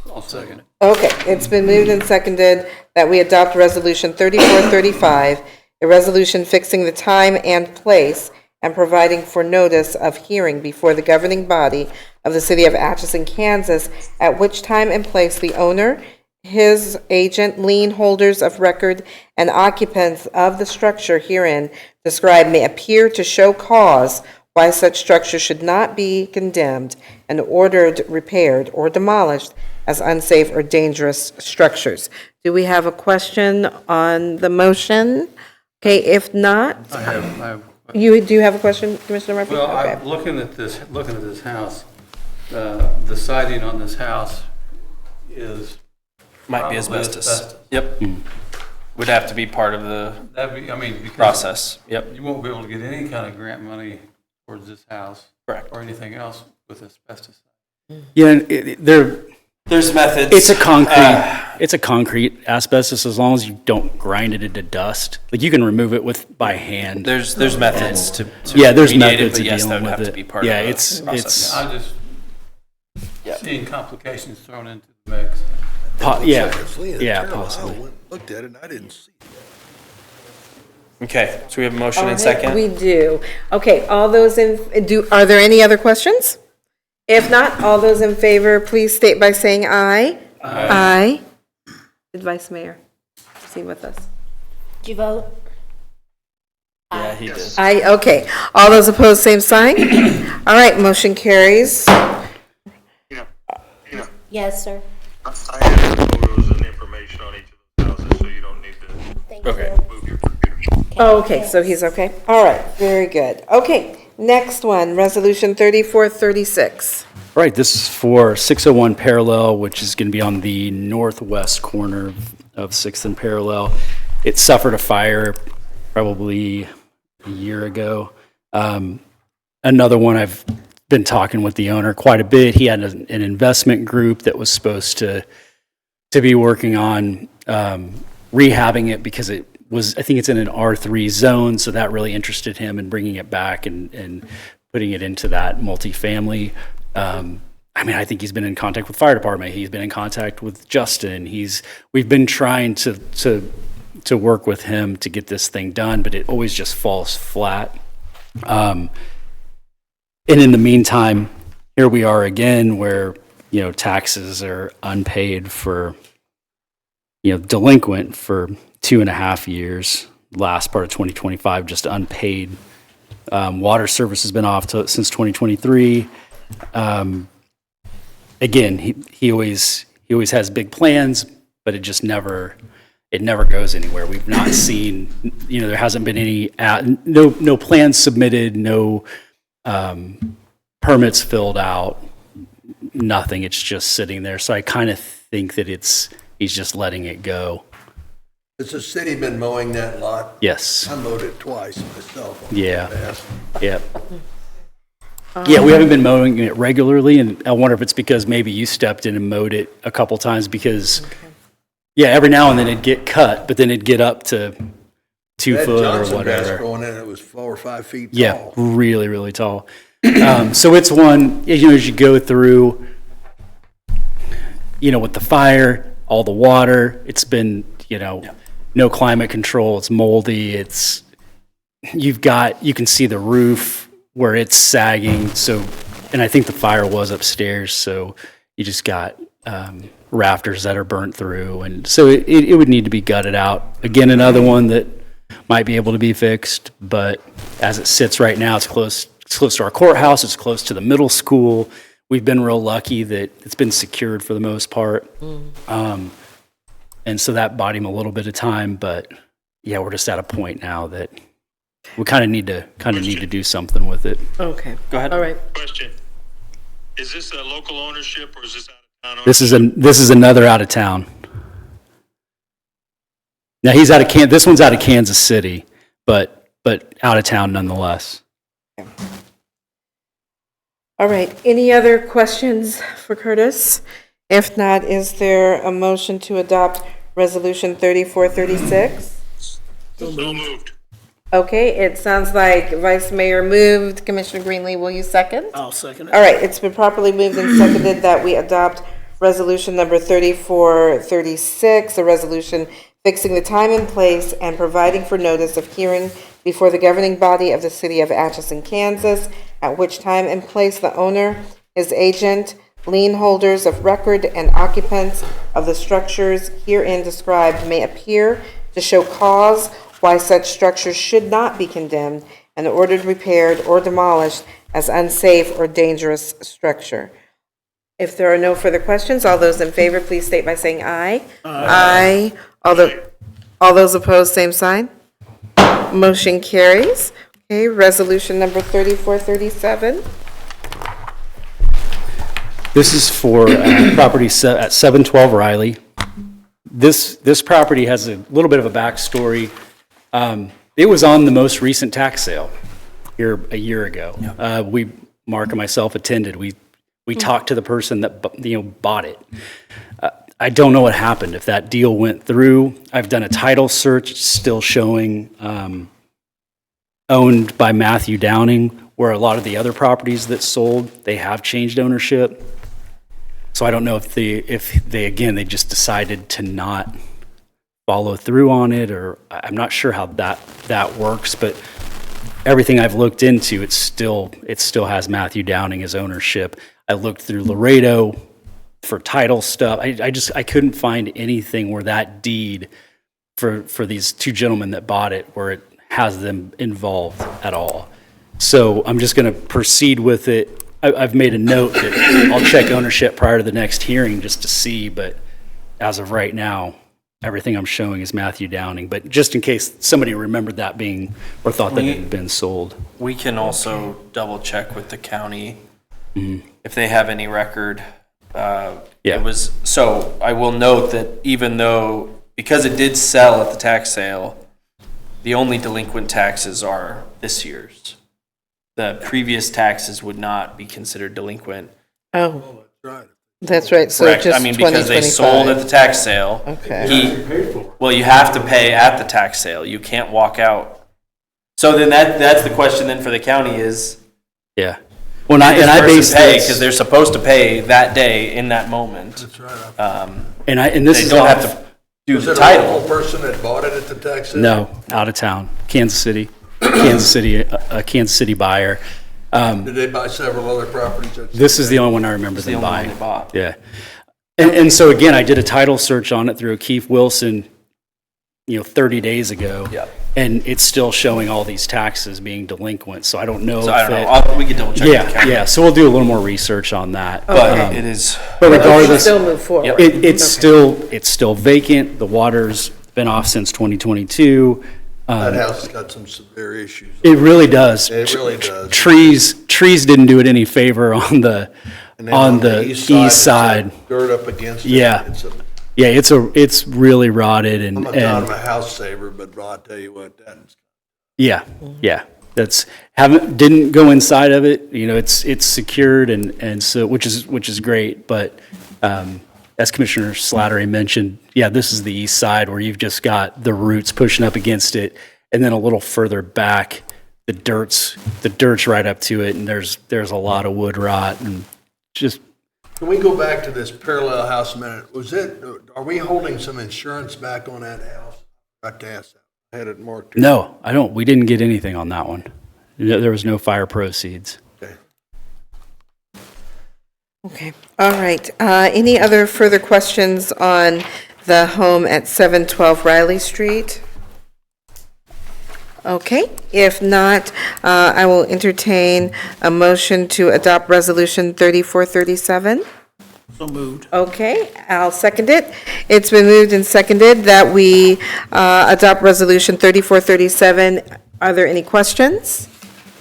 I'll second it. Okay, it's been moved and seconded that we adopt Resolution 3435, a resolution fixing the time and place and providing for notice of hearing before the governing body of the city of Atchison, Kansas, at which time and place the owner, his agent, lien holders of record, and occupants of the structure herein described may appear to show cause why such structure should not be condemned and ordered repaired or demolished as unsafe or dangerous structures. Do we have a question on the motion? Okay, if not, I have. you do have a question, Commissioner Murphy? Well, Okay. I'm looking at this house. The siding on this house is. Might be probably asbestos. Yep. Would have to be part of the That'd be, I mean, because process. Yep. you won't be able to get any kind of grant money towards this house. Correct. Or anything else with asbestos. Yeah, and There's methods. it's a concrete asbestos as long as you don't grind it into dust. Like you can remove it by hand. There's methods to Yeah, there's remediate it, methods but of yes, that dealing would have with to it. be part Yeah, of the it's process. I'm just Yep. seeing complications thrown into the mix. possibly. I went and looked at it and I didn't see it. Okay, so we have a motion All and right, second. we do. Okay, all those are there any other questions? If not, all those in favor, please state by saying aye. Aye. Vice Mayor, is he with us? Did you vote? Yeah, he did. Aye, okay. All those opposed, same sign? All right, motion carries. Yes, sir. I have photos and information on each of those houses, so you don't need to Thank Okay. you. move your computer. Oh, okay, so he's okay? All right, very good. Okay, next one, Resolution 3436. Right, this is for 601 Parallel, which is going to be on the northwest corner of 6th and Parallel. It suffered a fire probably a year ago. Another one, I've been talking with the owner quite a bit. He had an investment group that was supposed to be working on rehabbing it because it was, I think it's in an R3 zone, so that really interested him in bringing it back and putting it into that multifamily. I mean, I think he's been in contact with fire department. He's been in contact with Justin. We've been trying to work with him to get this thing done, but it always just falls flat. And in the meantime, here we are again where, taxes are unpaid for, delinquent for 2.5 years. Last part of 2025, just unpaid. Water service has been off since 2023. Again, he always has big plans, but it just never goes anywhere. We've not seen, there hasn't been any, no plans submitted, no permits filled out, nothing. It's just sitting there. So I kind of think that he's just letting it go. Has the city been mowing that lot? Yes. I mowed it twice myself. Yeah. Past. Yep. Yeah, we haven't been mowing it regularly, and I wonder if it's because maybe you stepped in and mowed it a couple times because, yeah, every now and then it'd get cut, but then it'd get up to 2 That foot or Johnson grass whatever. growing in, it was 4 or 5 feet tall. Yeah, really, really tall. So it's one, as you go through, with the fire, all the water, it's been, no climate control, it's moldy, you can see the roof where it's sagging, and I think the fire was upstairs, so you just got rafters that are burnt through, and so it would need to be gutted out. Again, another one that might be able to be fixed, but as it sits right now, it's close to our courthouse, it's close to the middle school. We've been real lucky that it's been secured for the most part. And so that bought him a little bit of time, but yeah, we're just at a point now that we kind of need to do something with it. Okay. Go ahead. All right. Question, is this a local ownership or is this out of town? This is another out of town. Now this one's out of Kansas City, but out of town nonetheless. All right, any other questions for Curtis? If not, is there a motion to adopt Resolution 3436? So moved. Okay, it sounds like Vice Mayor moved. Commissioner Greenlee, will you second? I'll second it. All right, it's been properly moved and seconded that we adopt Resolution number 3436, a resolution fixing the time and place and providing for notice of hearing before the governing body of the city of Atchison, Kansas, at which time and place the owner, his agent, lien holders of record, and occupants of the structures herein described may appear to show cause why such structures should not be condemned and ordered repaired or demolished as unsafe or dangerous structure. If there are no further questions, all those in favor, please state by saying aye. Aye. All those opposed, same sign. Motion carries. Okay, resolution number 3437. This is for property at 712 Riley. This property has a little bit of a backstory. It was on the most recent tax sale here a year ago. Mark and myself attended. We talked to the person that bought it. I don't know what happened, if that deal went through. I've done a title search, it's still showing owned by Matthew Downing, where a lot of the other properties that sold, they have changed ownership. So I don't know if they again, they just decided to not follow through on it, or I'm not sure how that works, but everything I've looked into, it still has Matthew Downing as ownership. I looked through Laredo for title stuff. I couldn't find anything where that deed for these two gentlemen that bought it, where it has them involved at all. So I'm just going to proceed with it. I've made a note that I'll check ownership prior to the next hearing just to see, but as of right now, everything I'm showing is Matthew Downing. But just in case somebody remembered that being, or thought that it had been sold. We can also double check with the county if they have any record. It was, so I will note that even though, because it did sell at the tax sale, the only delinquent taxes are this year's. The previous taxes would not be considered delinquent. Oh, that's right. So Correct. just I mean, because they sold at the tax sale. Okay. Well, you have to pay at the tax sale. You can't walk out. So then that's the question then for the county is. Yeah. Well, I base this because they're supposed to pay that day in that moment. That's right. And this They is don't off- have to do Was the it a title. local person that bought it at the tax sale? No, out of town, Kansas City, a Kansas City buyer. Did they buy several other properties? This is the only one I remember the them only one buying. they bought. Yeah. And so again, I did a title search on it through O'Keefe Wilson, 30 days ago. Yeah. And it's still showing all these taxes being delinquent, so I don't know. So I don't know. We could double check. with the county. Yeah, so we'll do a little more research on that. But it is. But regardless, Still move forward. it's still vacant. The water's been off since 2022. That house has got some severe issues. It really does. It really does. Trees didn't do it any favor on the And then on the east east side. it's dirt up against it. Yeah. Yeah, it's really rotted I'm and not a house saver, but I'll tell you what, that's. yeah. That's didn't go inside of it. It's secured and so which is great. But as Commissioner Slattery mentioned, this is the east side where you've just got the roots pushing up against it, and then a little further back, the dirt's right up to it, and there's a lot of wood rot and just. Can we go back to this parallel house a minute? Are we holding some insurance back on that house? I got to ask that. I had it marked. No, I don't. We didn't get anything on that one. There was no fire proceeds. Okay. Okay, all right. Any other further questions on the home at 712 Riley Street? Okay, if not, I will entertain a motion to adopt Resolution 3437. So moved. Okay, I'll second it. It's been moved and seconded that we adopt Resolution 3437. Are there any questions?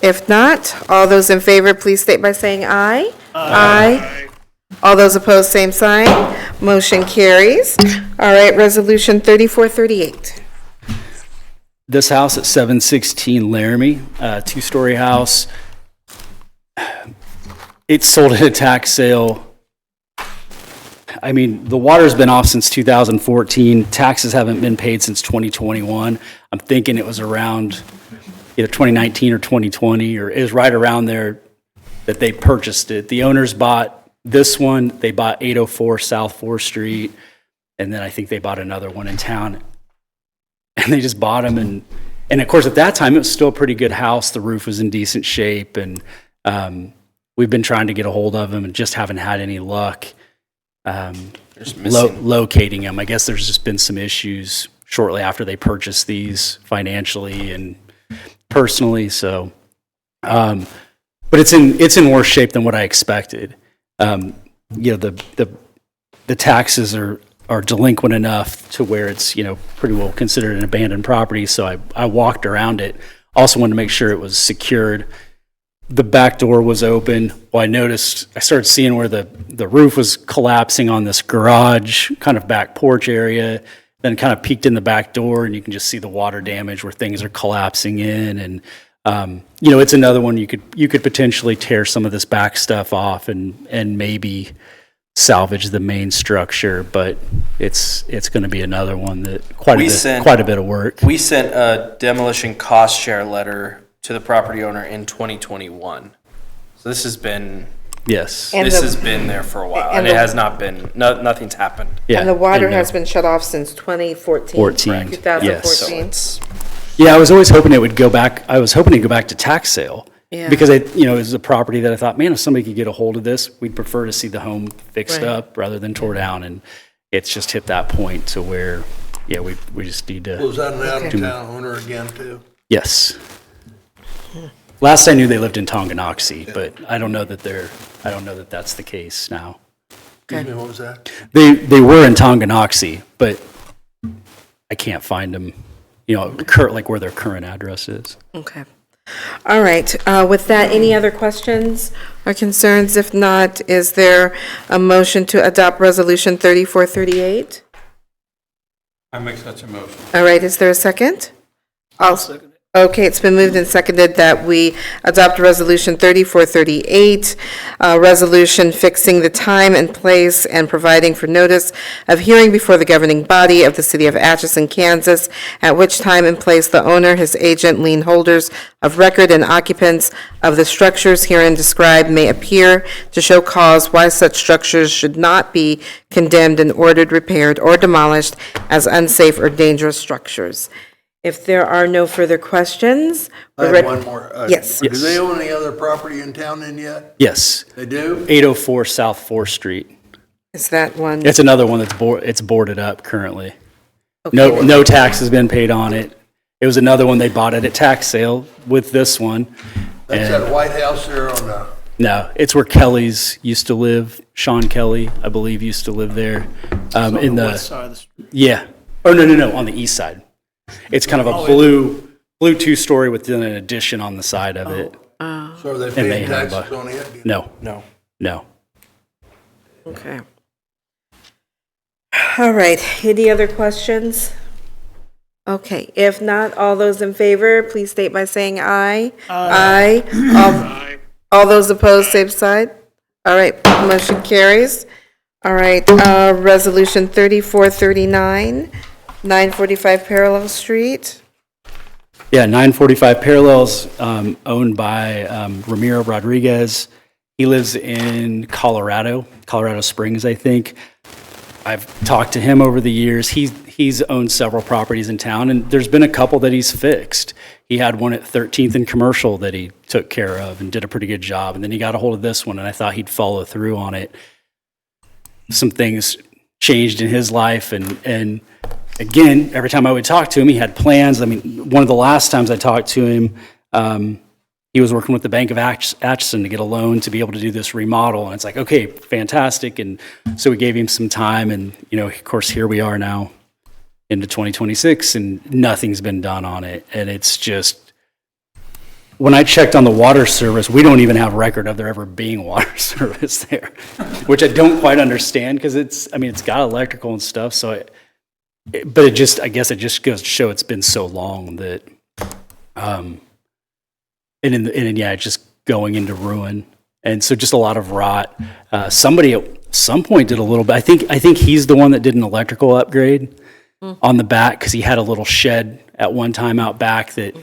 If not, all those in favor, please state by saying aye. Aye. All those opposed, same sign. Motion carries. All right, Resolution 3438. This house at 716 Laramie, two-story house. It sold at a tax sale. I mean, the water's been off since 2014. Taxes haven't been paid since 2021. I'm thinking it was around either 2019 or 2020, or it was right around there that they purchased it. The owners bought this one. They bought 804 South 4th Street, and then I think they bought another one in town. And they just bought them, and of course at that time it was still a pretty good house. The roof was in decent shape, and We've been trying to get a hold of them and just haven't had any luck Just missing. locating them. I guess there's just been some issues shortly after they purchased these financially and personally. So, but it's in worse shape than what I expected. The taxes are delinquent enough to where it's, pretty well considered an abandoned property. So I walked around it. Also wanted to make sure it was secured. The back door was open. Well, I started seeing where the roof was collapsing on this garage, kind of back porch area, then kind of peeked in the back door, and you can just see the water damage where things are collapsing in. And, it's another one you could potentially tear some of this back stuff off and maybe salvage the main structure, but it's going to be another one that quite a bit of work. We sent a demolition cost share letter to the property owner in 2021. So this has been Yes. this has been there for a while, and it has not been. Nothing's happened. Yeah. And the water has been shut off since 2014. 14, 2014. Yeah, I was always hoping it would go back. I was hoping to go back to tax sale. Yeah. Because it was a property that I thought, man, if somebody could get a hold of this, we'd prefer to see the home fixed Right. up rather than tore down. And it's just hit that point to where, we just need to. Was that an out-of-town owner again, too? Yes. Last I knew, they lived in Tonganoxie, but I don't know that that's the case now. Excuse me, what was that? They were in Tonganoxie, but I can't find them, like where their current address is. Okay. All right. With that, any other questions or concerns? If not, is there a motion to adopt Resolution 3438? I make such a motion. All right. Is there a second? I'll second it. Okay, it's been moved and seconded that we adopt Resolution 3438, resolution fixing the time and place and providing for notice of hearing before the governing body of the city of Atchison, Kansas, at which time and place the owner, his agent, lien holders of record, and occupants of the structures herein described may appear to show cause why such structures should not be condemned and ordered repaired or demolished as unsafe or dangerous structures. If there are no further questions. I have one more. Yes. Do they own any other property in town then yet? Yes. They do? 804 South 4th Street. Is that one? It's another one that's it's boarded up currently. No tax has been paid on it. It was another one they bought at a tax sale with this one. That's that White House there on the, No, it's where Kelly's used to live. Sean Kelly, I believe, used to live there. On the west side of the street. Yeah. Oh, no, on the east side. It's kind of a blue two-story with an addition on the side of it. so are they they paying have taxes on it? No. Okay. All right, any other questions? Okay, if not, all those in favor, please state by saying aye. Aye. All those opposed, same side. All right, motion carries. All right, Resolution 3439, 945 Parallel Street. Yeah, 945 Parallels, owned by Ramiro Rodriguez. He lives in Colorado Springs, I think. I've talked to him over the years. He's owned several properties in town, and there's been a couple that he's fixed. He had one at 13th and Commercial that he took care of and did a pretty good job, and then he got a hold of this one, and I thought he'd follow through on it. Some things changed in his life, and again, every time I would talk to him, he had plans. I mean, one of the last times I talked to him, he was working with the Bank of Atchison to get a loan to be able to do this remodel. And it's like, okay, fantastic. And so we gave him some time. And, of course, here we are now into 2026, and nothing's been done on it. And it's just, when I checked on the water service, we don't even have record of there ever being water service there, which I don't quite understand because it's got electrical and stuff. So but I guess it just goes to show it's been so long that, it's just going into ruin. And so just a lot of rot. Somebody at some point did a little bit. I think he's the one that did an electrical upgrade on the back because he had a little shed at one time out back that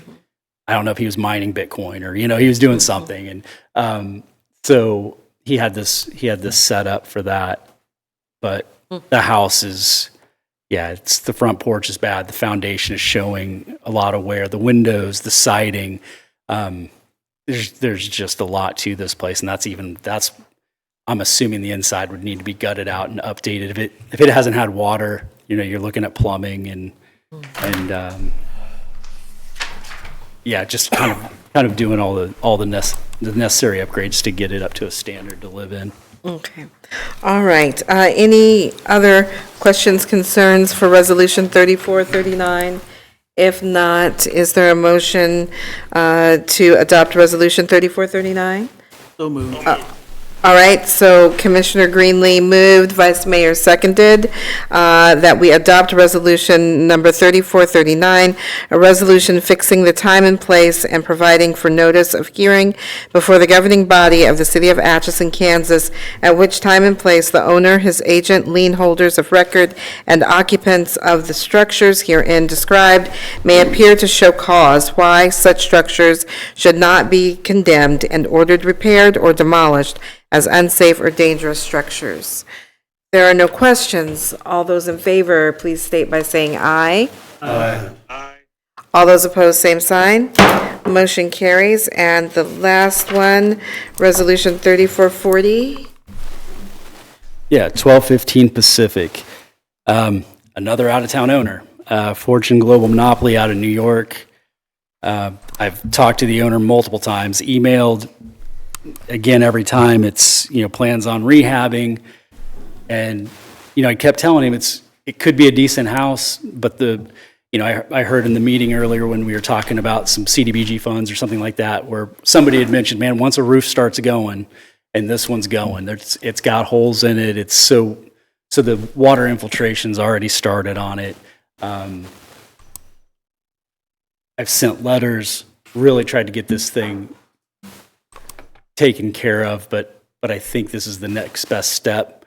I don't know if he was mining Bitcoin or, he was doing something. And so he had this set up for that. But the house is, it's the front porch is bad. The foundation is showing a lot of wear. The windows, the siding, there's just a lot to this place, and that's I'm assuming the inside would need to be gutted out and updated. If it hasn't had water, you're looking at plumbing and yeah, just kind of doing all the necessary upgrades to get it up to a standard to live in. Okay. All right. Any other questions, concerns for Resolution 3439? If not, is there a motion to adopt Resolution 3439? So moved. All right, so Commissioner Greenlee moved, Vice Mayor seconded, that we adopt Resolution number 3439, a resolution fixing the time and place and providing for notice of hearing before the governing body of the City of Atchison, Kansas, at which time and place the owner, his agent, lien holders of record, and occupants of the structures herein described may appear to show cause why such structures should not be condemned and ordered repaired or demolished as unsafe or dangerous structures. There are no questions. All those in favor, please state by saying aye. Aye. All those opposed, same sign. Motion carries. And the last one, Resolution 3440. Yeah, 1215 Pacific. Another out-of-town owner, Fortune Global Monopoly out of New York. I've talked to the owner multiple times, emailed. Again, every time it's, plans on rehabbing. And, I kept telling him it could be a decent house, but I heard in the meeting earlier when we were talking about some CDBG funds or something like that, where somebody had mentioned, man, once a roof starts going, and this one's going, it's got holes in it. So the water infiltration's already started on it. I've sent letters, really tried to get this thing taken care of, but I think this is the next best step.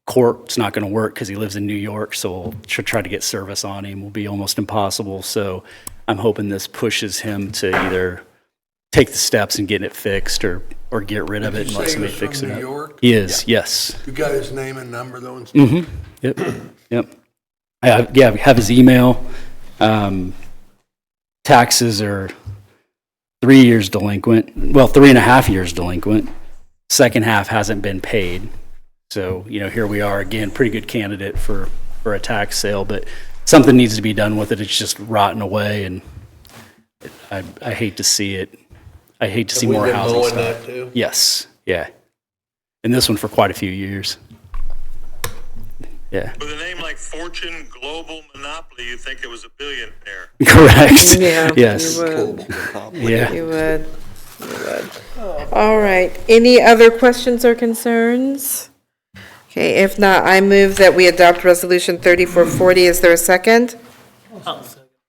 Court's not going to work because he lives in New York, so we'll try to get service on him. Will be almost impossible. So I'm hoping this pushes him to either take the steps and get it fixed or get rid of it and let somebody fix it up. New York? He is, yes. You got his name and number though and stuff? Yep. I have his email. Taxes are 3 years delinquent, well, 3.5 years delinquent. Second half hasn't been paid. So, here we are again, pretty good candidate for a tax sale, but something needs to be done with it. It's just rotting away, and I hate to see it. I hate to see more housing Have we stuff. been mowing that too? Yes, yeah. And this one for quite a few years. Yeah. With a name like Fortune Global Monopoly, you think it was a billionaire. Correct. Yeah. Yes. You would. Yeah. You would. All right. Any other questions or concerns? Okay, if not, I move that we adopt Resolution 3440. Is there a second?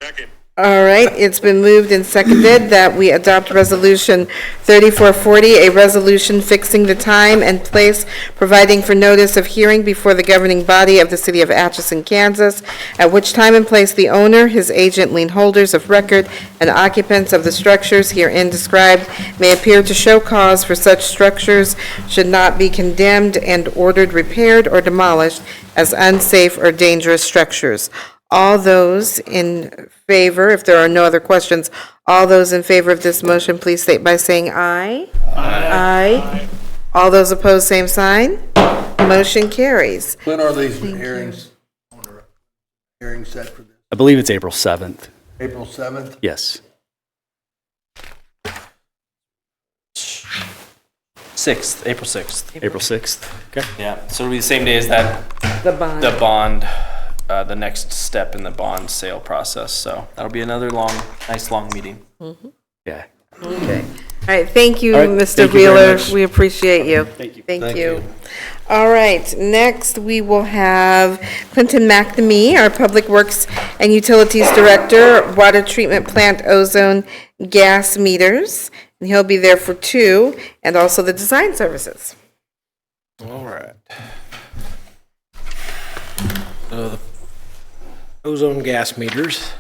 Second. All right, it's been moved and seconded that we adopt Resolution 3440, a resolution fixing the time and place, providing for notice of hearing before the governing body of the City of Atchison, Kansas, at which time and place the owner, his agent, lien holders of record, and occupants of the structures herein described may appear to show cause for such structures should not be condemned and ordered repaired or demolished as unsafe or dangerous structures. All those in favor, if there are no other questions, all those in favor of this motion, please state by saying aye. Aye. All those opposed, same sign. Motion carries. When are these hearings set for this? I believe it's April 7th. April 7th? Yes. 6th, April 6th. April 6th. Okay. Yeah, so it'll be the same day as that, The bond. the bond, the next step in the bond sale process. So that'll be another nice long meeting. Yeah. Okay. All right, thank you, All right, Mr. thank you very Wheeler. much. We appreciate you. Thank you. Thank you. All right, next we will have Clinton McNamee, our Public Works and Utilities Director, Water Treatment Plant Ozone Gas Meters, and he'll be there for 2, and also the design services. All right. The ozone gas meters.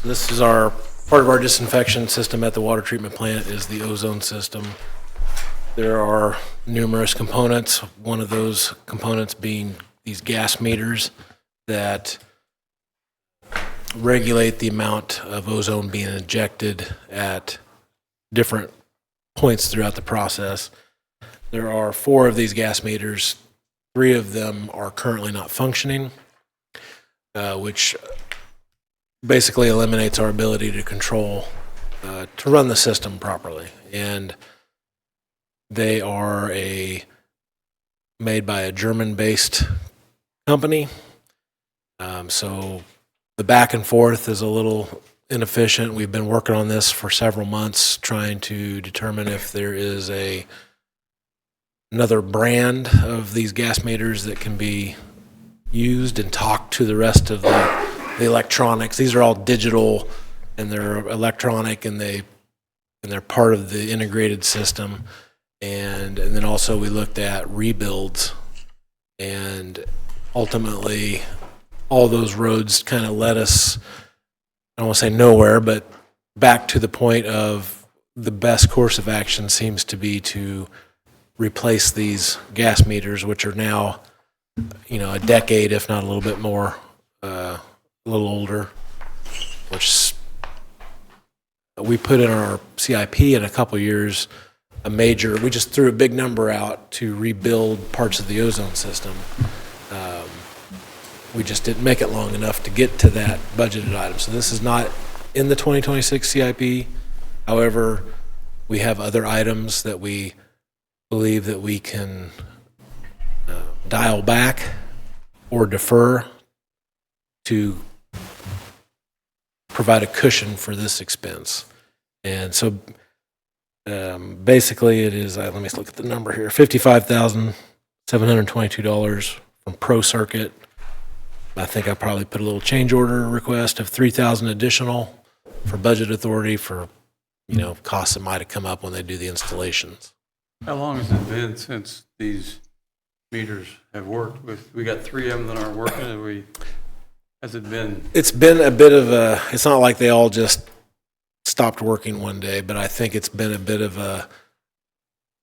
This is part of our disinfection system at the water treatment plant is the ozone system. There are numerous components, one of those components being these gas meters that regulate the amount of ozone being injected at different points throughout the process. There are 4 of these gas meters. 3 of them are currently not functioning, which basically eliminates our ability to control, to run the system properly. And they are made by a German-based company. So the back and forth is a little inefficient. We've been working on this for several months, trying to determine if there is another brand of these gas meters that can be used and talk to the rest of the electronics. These are all digital and they're electronic, and they're part of the integrated system. And then also we looked at rebuilds, and ultimately all those roads kind of led us, I don't want to say nowhere, but back to the point of the best course of action seems to be to replace these gas meters, which are now, a decade, if not a little bit more, a little older, which we put in our CIP in a couple years, we just threw a big number out to rebuild parts of the ozone system. We just didn't make it long enough to get to that budgeted item. So this is not in the 2026 CIP. However, we have other items that we believe that we can dial back or defer to provide a cushion for this expense. And so basically it is, let me look at the number here, $55,722 from Pro Circuit. I think I probably put a little change order request of $3,000 additional for budget authority for, costs that might have come up when they do the installations. How long has it been since these meters have worked? We got 3 of them that aren't working. Has it been? It's been a bit of it's not like they all just stopped working one day, but I think it's been a bit of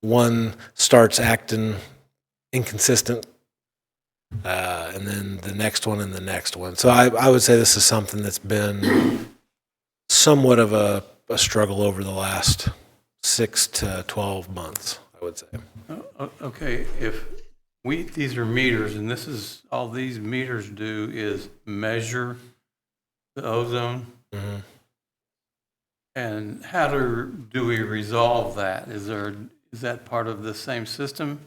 one starts acting inconsistent, and then the next one and the next one. So I would say this is something that's been somewhat of a struggle over the last 6 to 12 months, I would say. Okay, if these are meters, and this is all these meters do is measure the ozone. Mm-hmm. And how do we resolve that? Is that part of the same system?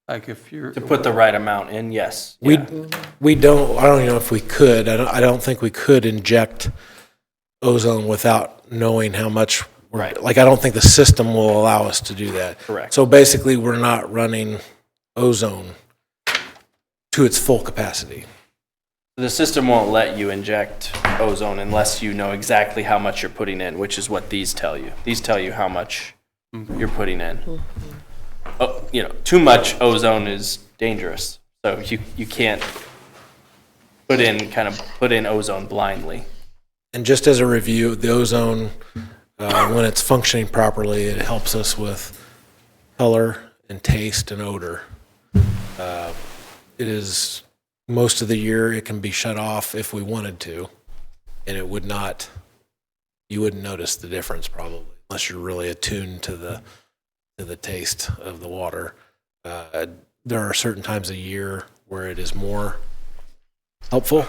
Like if you're To put the right amount in, yes. We don't, I don't even know if we could. I don't think we could inject ozone without knowing how much. Right. Like, I don't think the system will allow us to do that. Correct. So basically, we're not running ozone to its full capacity. The system won't let you inject ozone unless you know exactly how much you're putting in, which is what these tell you. These tell you how much you're putting in. Oh, too much ozone is dangerous. So you can't put in ozone blindly. And just as a review, the ozone, when it's functioning properly, it helps us with color and taste and odor. It is most of the year it can be shut off if we wanted to, and you wouldn't notice the difference probably unless you're really attuned to the taste of the water. There are certain times a year where it is more helpful.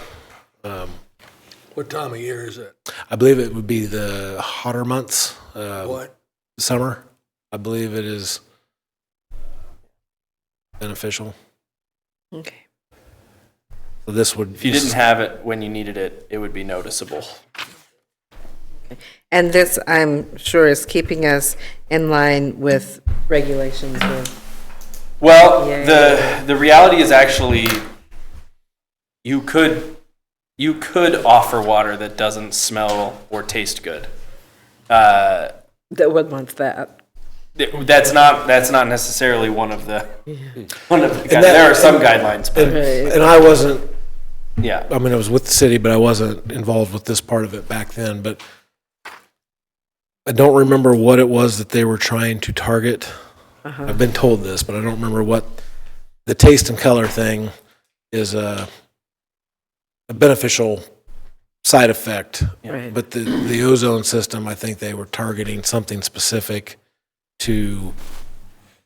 What time of year is it? I believe it would be the hotter months. What? Summer. I believe it is beneficial. Okay. So this would. If you didn't have it when you needed it, it would be noticeable. And this, I'm sure, is keeping us in line with regulations with. Well, Yeah. the reality is actually you could offer water that doesn't smell or taste good. That one wants that. That's not necessarily one of the there are some guidelines, but And I wasn't. yeah. I mean, I was with the city, but I wasn't involved with this part of it back then. But I don't remember what it was that they were trying to target. I've been told this, but I don't remember what the taste and color thing is. A beneficial side effect. Right. But the ozone system, I think they were targeting something specific to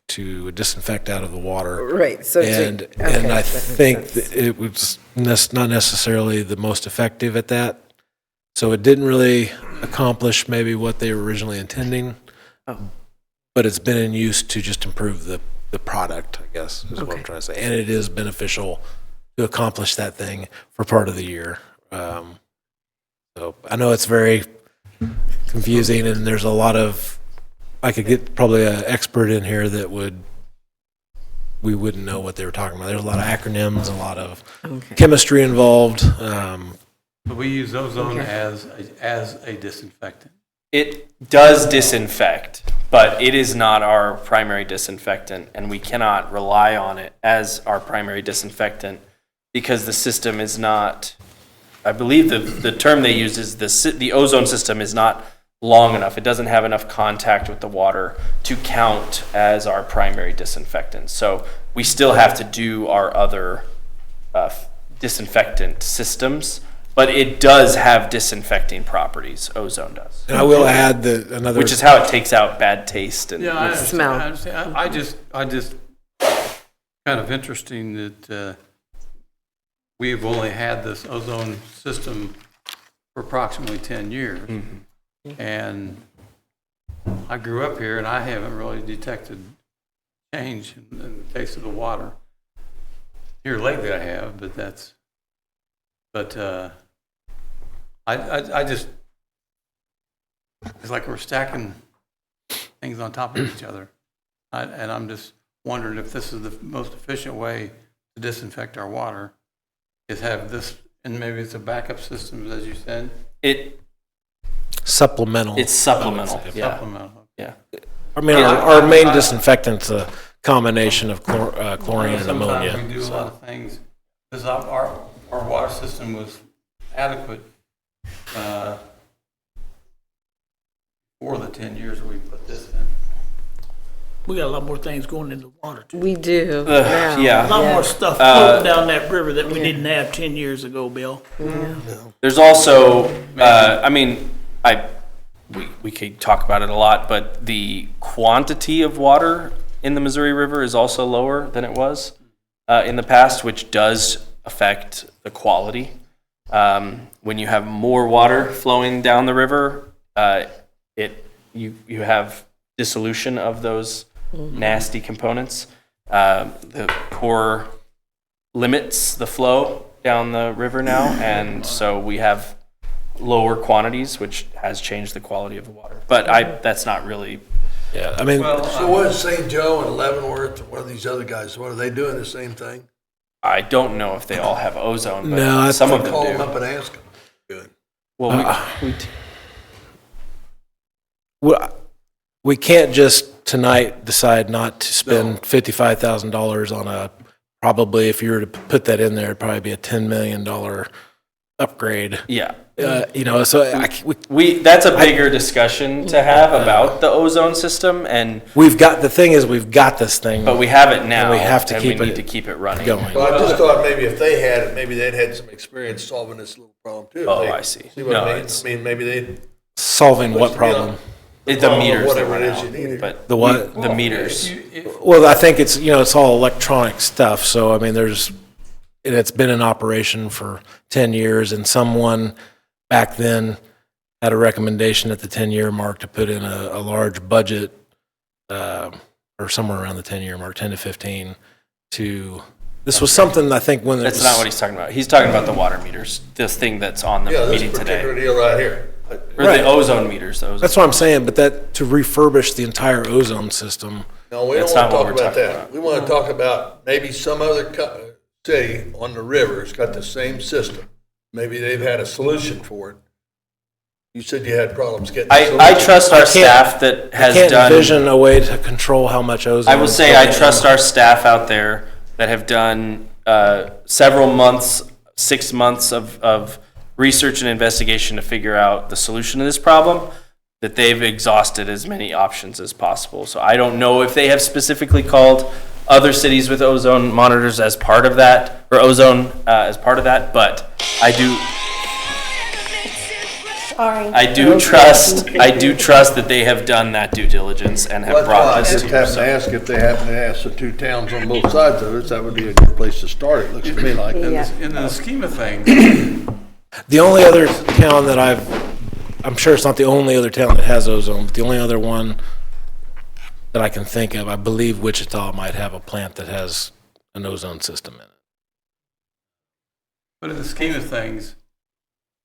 disinfect out of the water. Right, so. And okay, I that makes think sense. that it was not necessarily the most effective at that. So it didn't really accomplish maybe what they were originally intending. Oh. But it's been in use to just improve the product, I guess, is what I'm Okay. trying to say. And it is beneficial to accomplish that thing for part of the year. So I know it's very confusing, and there's a lot of, I could get probably an expert in here that we wouldn't know what they were talking about. There's a lot of acronyms, a lot of Okay. chemistry involved. But we use ozone as a disinfectant. It does disinfect, but it is not our primary disinfectant, and we cannot rely on it as our primary disinfectant because the system is not, I believe the term they use is the ozone system is not long enough. It doesn't have enough contact with the water to count as our primary disinfectant. So we still have to do our other disinfectant systems, but it does have disinfecting properties, ozone does. And I will add that another. Which is how it takes out bad taste and Yeah, I understand. Smell. I understand. I just kind of interesting that we've only had this ozone system for approximately 10 years. And I grew up here and I haven't really detected change in the taste of the water. Here lately I have, but I just, it's like we're stacking things on top of each other. And I'm just wondering if this is the most efficient way to disinfect our water, is have this, and maybe it's a backup system, as you said. Supplemental. It's supplemental, yeah. Supplemental. Yeah. I mean, our main disinfectant's a combination of chlorine and ammonia. Sometimes we do a lot of things, because our water system was adequate for the 10 years we put this in. We got a lot more things going into the water, too. We do. now. yeah. A lot more stuff floating down that river that we didn't have 10 years ago, Bill. There's also, I mean, we could talk about it a lot, but the quantity of water in the Missouri River is also lower than it was in the past, which does affect the quality. When you have more water flowing down the river, you have dissolution of those nasty components. The Corps limits the flow down the river now, and so we have lower quantities, which has changed the quality of the water. But that's not really. Yeah, I mean, So what is St. Joe and Leavenworth and one of these other guys, what are they doing the same thing? I don't know if they all have ozone, but No, some of them Call them do. up and ask them. Good. Well, we can't just tonight decide not to spend $55,000 on probably if you were to put that in there, it'd probably be a $10 million upgrade. yeah. So That's a bigger discussion to have about the ozone system, and we've got this thing. but we have it now, And we have to and keep we need it to keep it running. going. Well, I just thought maybe if they had it, maybe they'd had some experience solving this little problem too. Oh, They- I see. See what No, I mean? it's- I mean, maybe they. Solving what problem? The Problem of meters that whatever run it is out, you needed. but The what? the meters. Well, I think it's all electronic stuff. So, I mean, it's been in operation for 10 years, and someone back then had a recommendation at the 10-year mark to put in a large budget, or somewhere around the 10-year mark, 10 to 15, this was something I think when That's not what he's talking about. He's talking about the water meters, this thing that's on the Yeah, this meeting particular today. deal right here. Or Right. the ozone meters, those. That's what I'm saying, but to refurbish the entire ozone system. No, we That's don't want not to what talk we're about talking that. about. We want to talk about maybe some other city on the river has got the same system. Maybe they've had a solution for it. You said you had problems getting. a I solution. trust our staff that I has can't done. envision a way to control how much ozone. I will say I trust our staff out there that have done several months, 6 months of research and investigation to figure out the solution to this problem, that they've exhausted as many options as possible. So I don't know if they have specifically called other cities with ozone monitors as part of that, or ozone as part of that, but I do. Sorry. I do trust that they have done that due diligence and have That's why I brought this just to you. happened to ask if they happen to ask the two towns on both sides of it. That would be a good place to start, it looks to me like. Yeah. In the scheme of things, The only other town that I'm sure it's not the only other town that has ozone, but the only other one that I can think of, I believe Wichita might have a plant that has an ozone system in it. but in the scheme of things,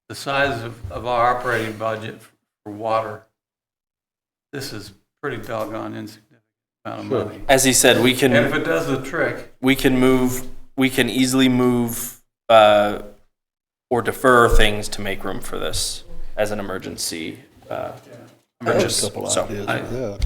the size of our operating budget for water, this is pretty doggone insignificant amount of money. As he said, And if it does the trick, we can easily move or defer things to make room for this as an emergency purchase. So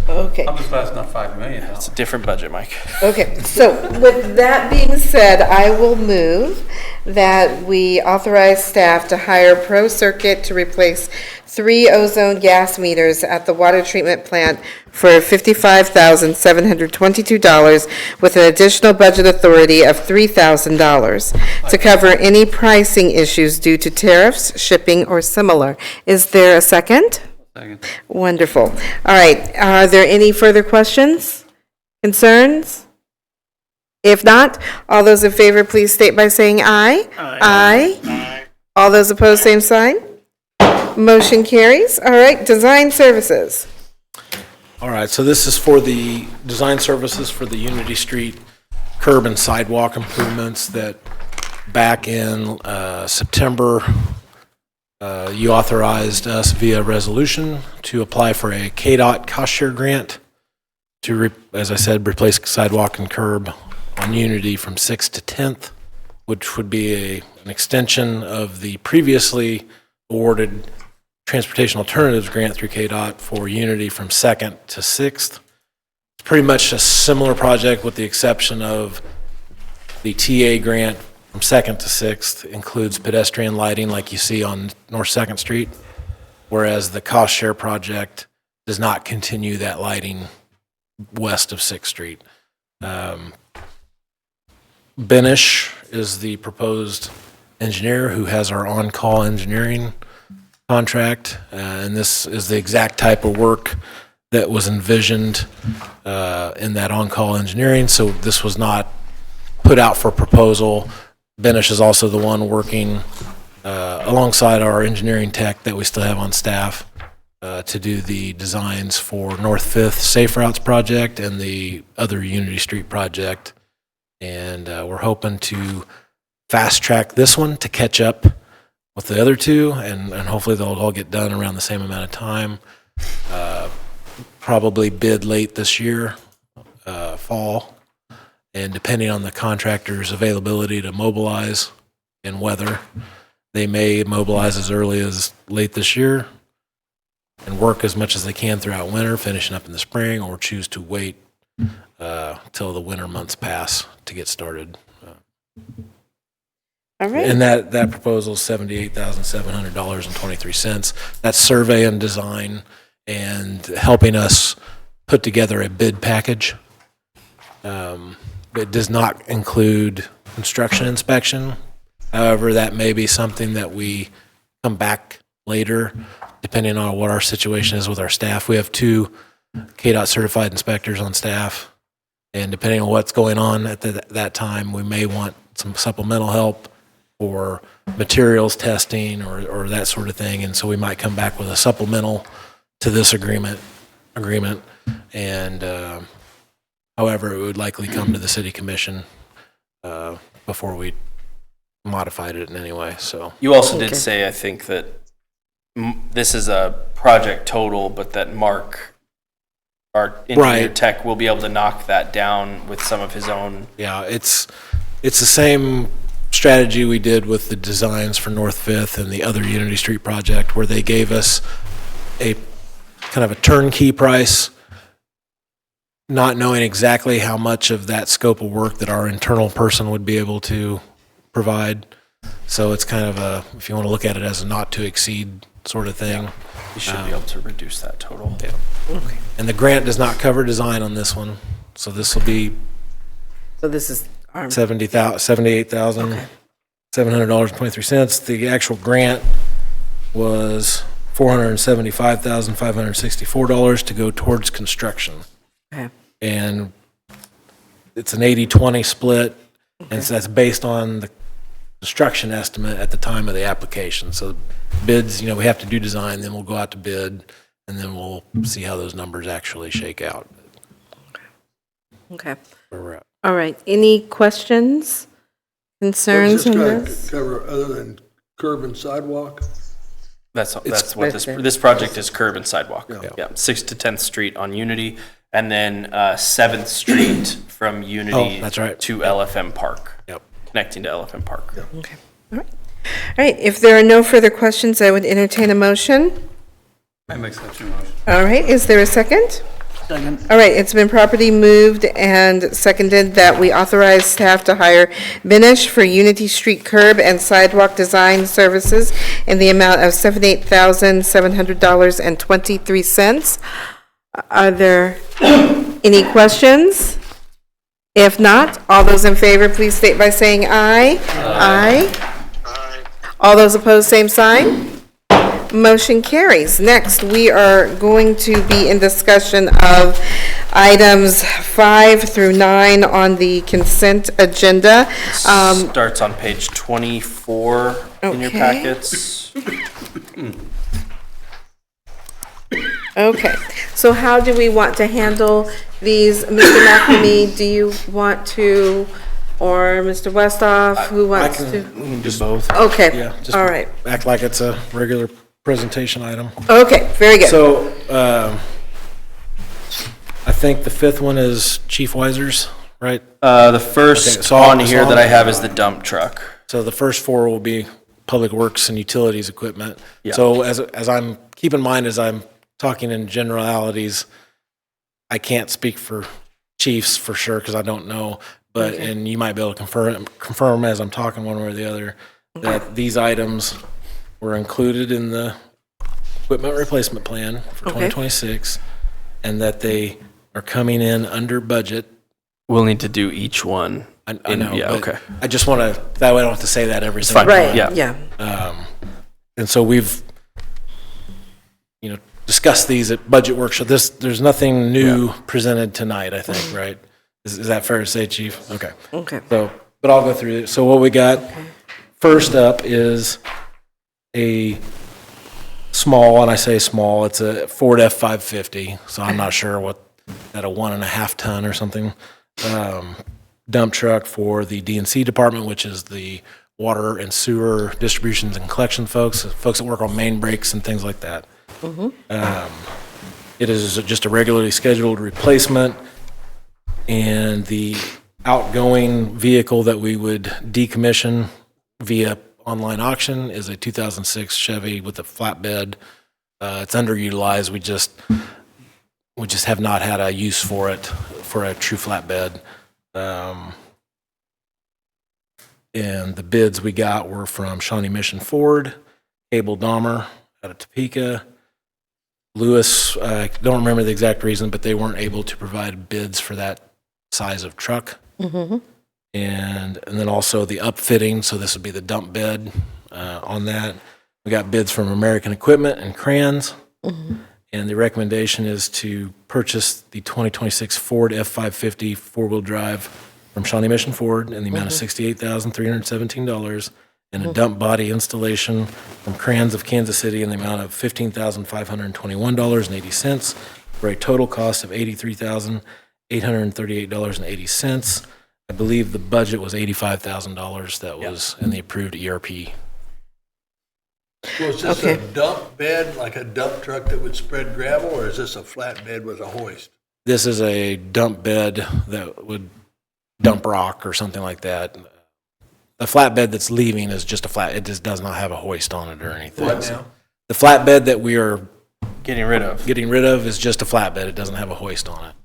Okay. I'm just passing up $5 million. it's a different budget, Mike. Okay, so with that being said, I will move that we authorize staff to hire Pro Circuit to replace 3 ozone gas meters at the water treatment plant for $55,722 with an additional budget authority of $3,000 to cover any pricing issues due to tariffs, shipping, or similar. Is there a second? Second. Wonderful. All right, are there any further questions, concerns? If not, all those in favor, please state by saying aye. Aye. All those opposed, same sign. Motion carries. All right, design services. All right, so this is for the design services for the Unity Street curb and sidewalk improvements that back in September, you authorized us via resolution to apply for a KDOT cost share grant to, as I said, replace sidewalk and curb on Unity from 6th to 10th, which would be an extension of the previously awarded Transportation Alternatives Grant through KDOT for Unity from 2nd to 6th. It's pretty much a similar project with the exception of the TA grant from 2nd to 6th includes pedestrian lighting like you see on North 2nd Street, whereas the cost share project does not continue that lighting west of 6th Street. Benish is the proposed engineer who has our on-call engineering contract, and this is the exact type of work that was envisioned in that on-call engineering, so this was not put out for proposal. Benish is also the one working alongside our engineering tech that we still have on staff to do the designs for North 5th Safe Routes project and the other Unity Street project. And we're hoping to fast track this one to catch up with the other two, and hopefully they'll all get done around the same amount of time. Probably bid late this year, fall, and depending on the contractor's availability to mobilize and weather, they may mobilize as early as late this year and work as much as they can throughout winter, finishing up in the spring, or choose to wait till the winter months pass to get started. All right. And that proposal is $78,700.23. That's survey and design and helping us put together a bid package. It does not include construction inspection. However, that may be something that we come back later, depending on what our situation is with our staff. We have 2 KDOT certified inspectors on staff, and depending on what's going on at that time, we may want some supplemental help or materials testing or that sort of thing. And so we might come back with a supplemental to this agreement. And however, it would likely come to the city commission before we modified it in any way. So You also did say, I think, that this is a project total, but that Mark, our engineer tech, will be able to knock that down with some of his own. Yeah, it's the same strategy we did with the designs for North 5th and the other Unity Street project, where they gave us a kind of a turnkey price, not knowing exactly how much of that scope of work that our internal person would be able to provide. So it's kind of a, if you want to look at it as a not to exceed sort of thing. We should be able to reduce that total. Yeah. Okay. And the grant does not cover design on this one, so this will be So this is our $78,700.23. The actual grant was $475,564 to go towards construction. Okay. And it's an 80-20 split, and so that's based on the construction estimate at the time of the application. So bids, we have to do design, then we'll go out to bid, and then we'll see how those numbers actually shake out. Okay. Where we're at. All right. Any questions, concerns on this? Cover other than curb and sidewalk? That's what Right there. this project is, curb and sidewalk. Yeah. Yeah, 6th to 10th Street on Unity, and then 7th Street from Unity Oh, that's right. to LFM Park. Yep. Connecting to LFM Park. Okay. All right. All right. If there are no further questions, I would entertain a motion. I make such a motion. All right. Is there a second? Second. All right. It's been properly moved and seconded that we authorize staff to hire Benish for Unity Street curb and sidewalk design services in the amount of $78,700.23. Are there any questions? If not, all those in favor, please state by saying aye. Aye. All those opposed, same sign. Motion carries. Next, we are going to be in discussion of items 5 through 9 on the consent agenda. Starts on page 24 in your Okay. packets. Okay, so how do we want to handle these? Mr. McNamee, do you want to, or Mr. Westhoff, who wants We to? can do both. Okay, Yeah, just all right. act like it's a regular presentation item. Okay, very good. So, I think the 5th one is Chief Weiser's, right? The first Okay, so on I'll- here that I have is the dump truck. So the first 4 will be Public Works and Utilities equipment. Yeah. So as I'm, keep in mind, as I'm talking in generalities, I can't speak for chiefs for sure, because I don't know, but, and you might be able to confirm as I'm talking one way or the other, that these items were included in the equipment replacement plan for 2026, and that they are coming in under budget. We'll need to do each one. I know, Yeah, but okay. I just want to, that way I don't have to say that every single fine. time. Right, Yeah. yeah. And so we've, discussed these at budget workshop. There's nothing new presented tonight, I think, right? Is that fair to say, Chief? Okay. Okay. So, but I'll go through it. So what we got, first up is a small, and I say small, it's a Ford F-550, so I'm not sure what, at a 1.5 ton or something, dump truck for the DNC department, which is the water and sewer distributions and collection folks that work on main breaks and things like that. It is just a regularly scheduled replacement, and the outgoing vehicle that we would decommission via online auction is a 2006 Chevy with a flatbed. It's underutilized. We just have not had a use for it for a true flatbed. And the bids we got were from Shawnee Mission Ford, Abel Dahmer out of Topeka, Lewis. I don't remember the exact reason, but they weren't able to provide bids for that size of truck. And then also the upfitting, so this would be the dump bed on that. We got bids from American Equipment and Crayons. And the recommendation is to purchase the 2026 Ford F-550 four-wheel drive from Shawnee Mission Ford in the amount of $68,317, and a dump body installation from Crayons of Kansas City in the amount of $15,521.80, for a total cost of $83,838.80. I believe the budget was $85,000 that was in the approved ERP. So is this a dump bed, like a dump truck that would spread gravel, or is this a flat bed with a hoist? This is a dump bed that would dump rock or something like that. The flatbed that's leaving is just a flat, it just does not have a hoist on it or anything. What now? The flatbed that we are Getting rid of. getting rid of is just a flatbed. It doesn't have a hoist on it.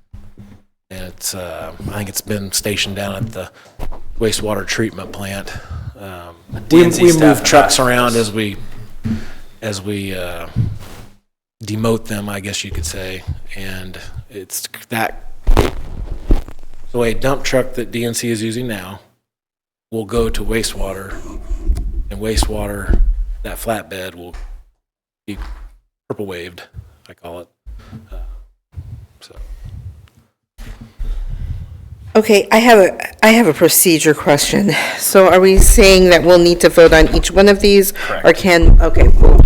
And it's, I think it's been stationed down at the wastewater treatment plant. We DNC staff move have trucks asked around us. as we demote them, I guess you could say. And it's that, so a dump truck that DNC is using now will go to wastewater, and wastewater, that flatbed will be purple waved, I call it. So. Okay, I have a procedure question. So are we saying that we'll need to vote on each one of these? Or we'll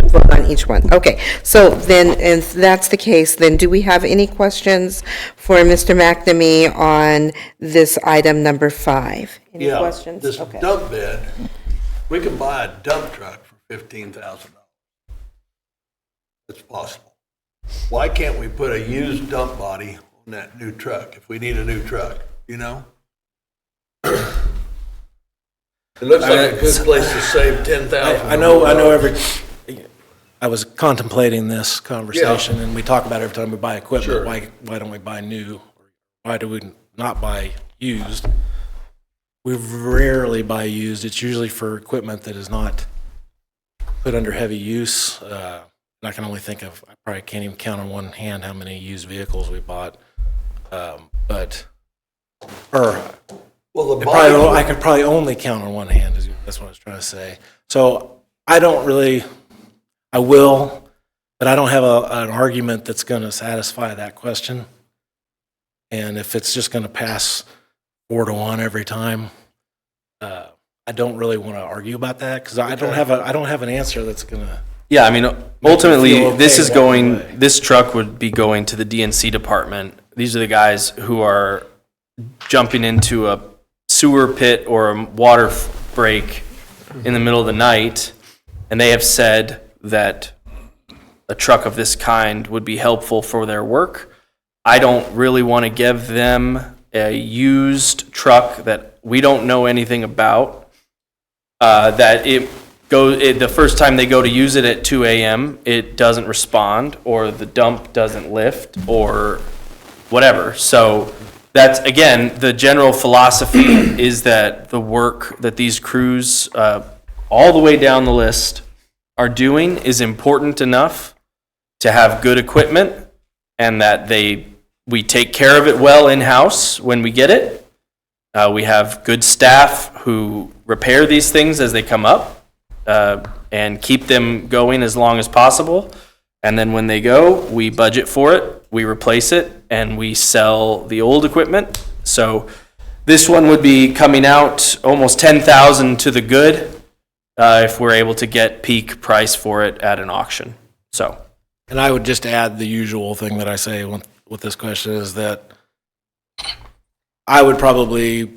vote on each one. Okay, so then, if that's the case, then do we have any questions for Mr. McNamee on this item number 5? Any Yeah, questions? this Okay. dump bed, we can buy a dump truck for $15,000. It's possible. Why can't we put a used dump body on that new truck if we need a new truck, you know? It looks like a good place to save 10,000. I know I was contemplating this conversation, and we talk about it every time we buy equipment. Sure. Why don't we buy new? Why do we not buy used? We rarely buy used. It's usually for equipment that is not put under heavy use. I can only think of, I probably can't even count on one hand how many used vehicles we bought. Well, the I could probably only count on one hand, that's what I was trying to say. So I will, but I don't have an argument that's going to satisfy that question. And if it's just going to pass 4-1 every time, I don't really want to argue about that because I don't have an answer that's going to. Yeah, I mean, ultimately, feel okay this is walking away. this truck would be going to the DNC department. These are the guys who are jumping into a sewer pit or a water break in the middle of the night, and they have said that a truck of this kind would be helpful for their work. I don't really want to give them a used truck that we don't know anything about, that the first time they go to use it at 2 a.m., it doesn't respond, or the dump doesn't lift, or whatever. So that's, again, the general philosophy is that the work that these crews, all the way down the list, are doing is important enough to have good equipment, and that we take care of it well in-house when we get it. We have good staff who repair these things as they come up, and keep them going as long as possible. And then when they go, we budget for it, we replace it, and we sell the old equipment. So this one would be coming out almost $10,000 to the good, if we're able to get peak price for it at an auction. So. And I would just add the usual thing that I say with this question is that I would probably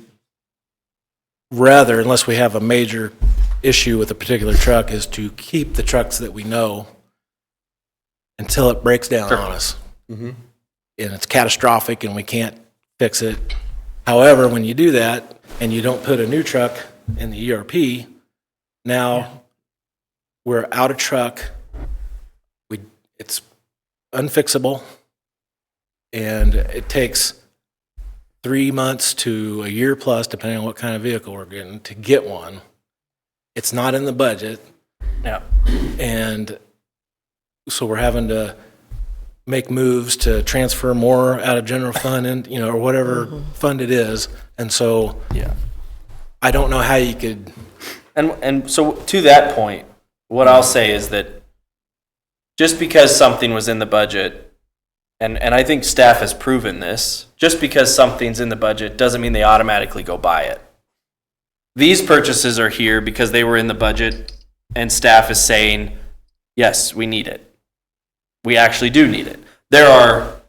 rather, unless we have a major issue with a particular truck, is to keep the trucks that we know until it breaks down on us. Mm-hmm. And it's catastrophic and we can't fix it. However, when you do that and you don't put a new truck in the ERP, now we're out of truck. It's unfixable, and it takes 3 months to a year plus, depending on what kind of vehicle we're getting, to get one. It's not in the budget. Yeah. And so we're having to make moves to transfer more out of general fund and, or whatever fund it is. And so Yeah. I don't know how you could. And so to that point, what I'll say is that just because something was in the budget, and I think staff has proven this, just because something's in the budget doesn't mean they automatically go buy it. These purchases are here because they were in the budget, and staff is saying, yes, we need it. We actually do need it. There are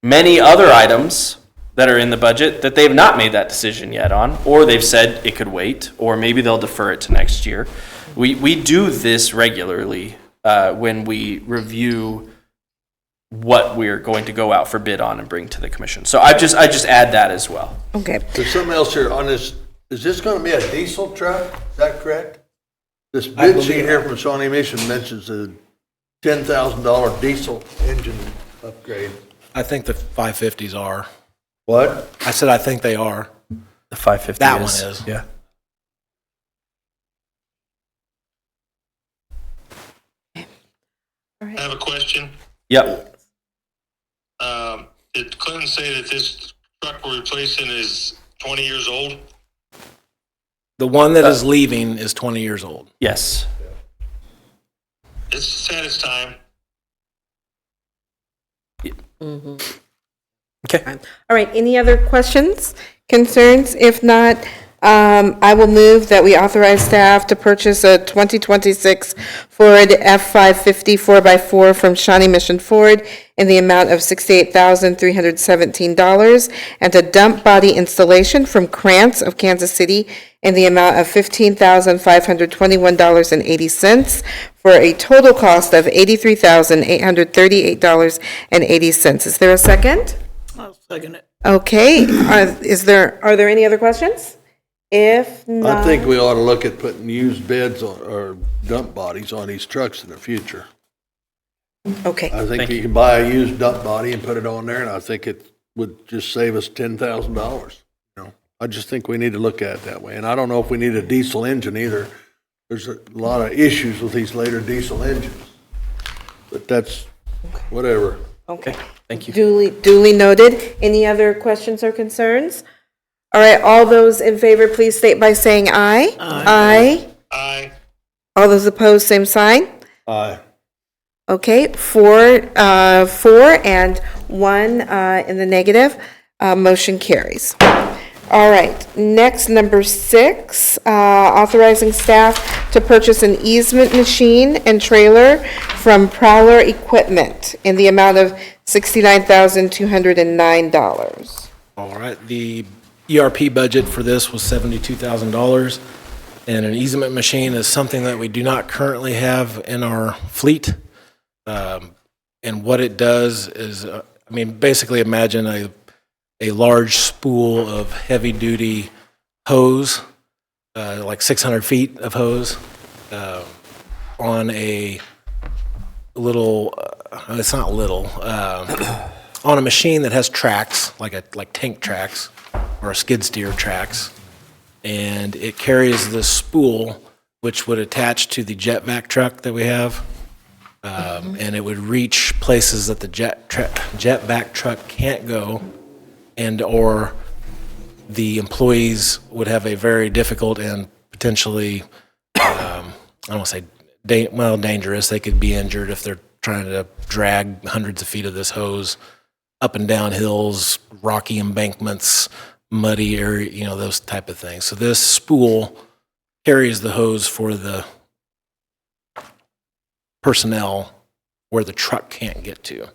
many other items that are in the budget that they've not made that decision yet on, or they've said it could wait, or maybe they'll defer it to next year. We do this regularly when we review what we're going to go out for bid on and bring to the commission. So I just add that as well. Okay. There's something else here on this. Is this going to be a diesel truck? Is that correct? This bid sheet here from Shawnee Mission mentions a $10,000 diesel engine upgrade. I think the 550s are. What? I said I think they are. The 550 That one is. Yeah. I have a question. Yep. Did Clinton say that this truck we're replacing is 20 years old? The one that is leaving is 20 years old. Yes. It's at its time. Okay. All right, any other questions, concerns? If not, I will move that we authorize staff to purchase a 2026 Ford F-550 4x4 from Shawnee Mission Ford in the amount of $68,317, and a dump body installation from Krantz of Kansas City in the amount of $15,521.80, for a total cost of $83,838.80. Is there a second? I'll second it. Okay, are there any other questions? If not. I think we ought to look at putting used beds or dump bodies on these trucks in the future. Okay, I think you can buy a used dump body and put it on there, and I think it would just save us $10,000. I just think we need to look at it that way. And I don't know if we need a diesel engine either. There's a lot of issues with these later diesel engines. But that's, whatever. okay. Thank you. Duly noted. Any other questions or concerns? All right, all those in favor, please state by saying aye. Aye. Aye. All those opposed, same sign. Aye. Okay, four and one in the negative. Motion carries. All right, next, number 6, authorizing staff to purchase an easement machine and trailer from Prowler Equipment in the amount of $69,209. All right, the ERP budget for this was $72,000, and an easement machine is something that we do not currently have in our fleet. And what it does is, basically imagine a large spool of heavy-duty hose, like 600 feet of hose, on a little, it's not little, on a machine that has tracks, like tank tracks or skid steer tracks, and it carries this spool, which would attach to the jet vac truck that we have, and it would reach places that the jet vac truck can't go, and or the employees would have a very difficult and potentially, I don't want to say, dangerous. They could be injured if they're trying to drag hundreds of feet of this hose up and down hills, rocky embankments, muddy area, those type of things. So this spool carries the hose for the personnel where the truck can't get to.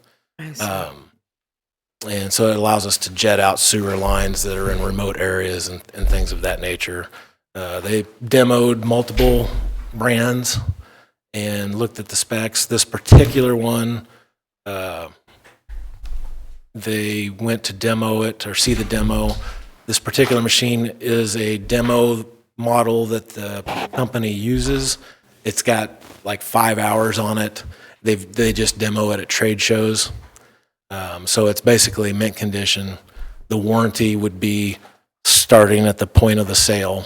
And so it allows us to jet out sewer lines that are in remote areas and things of that nature. They demoed multiple brands and looked at the specs. This particular one, they went to demo it or see the demo. This particular machine is a demo model that the company uses. It's got like 5 hours on it. They just demo it at trade shows. So it's basically mint condition. The warranty would be starting at the point of the sale.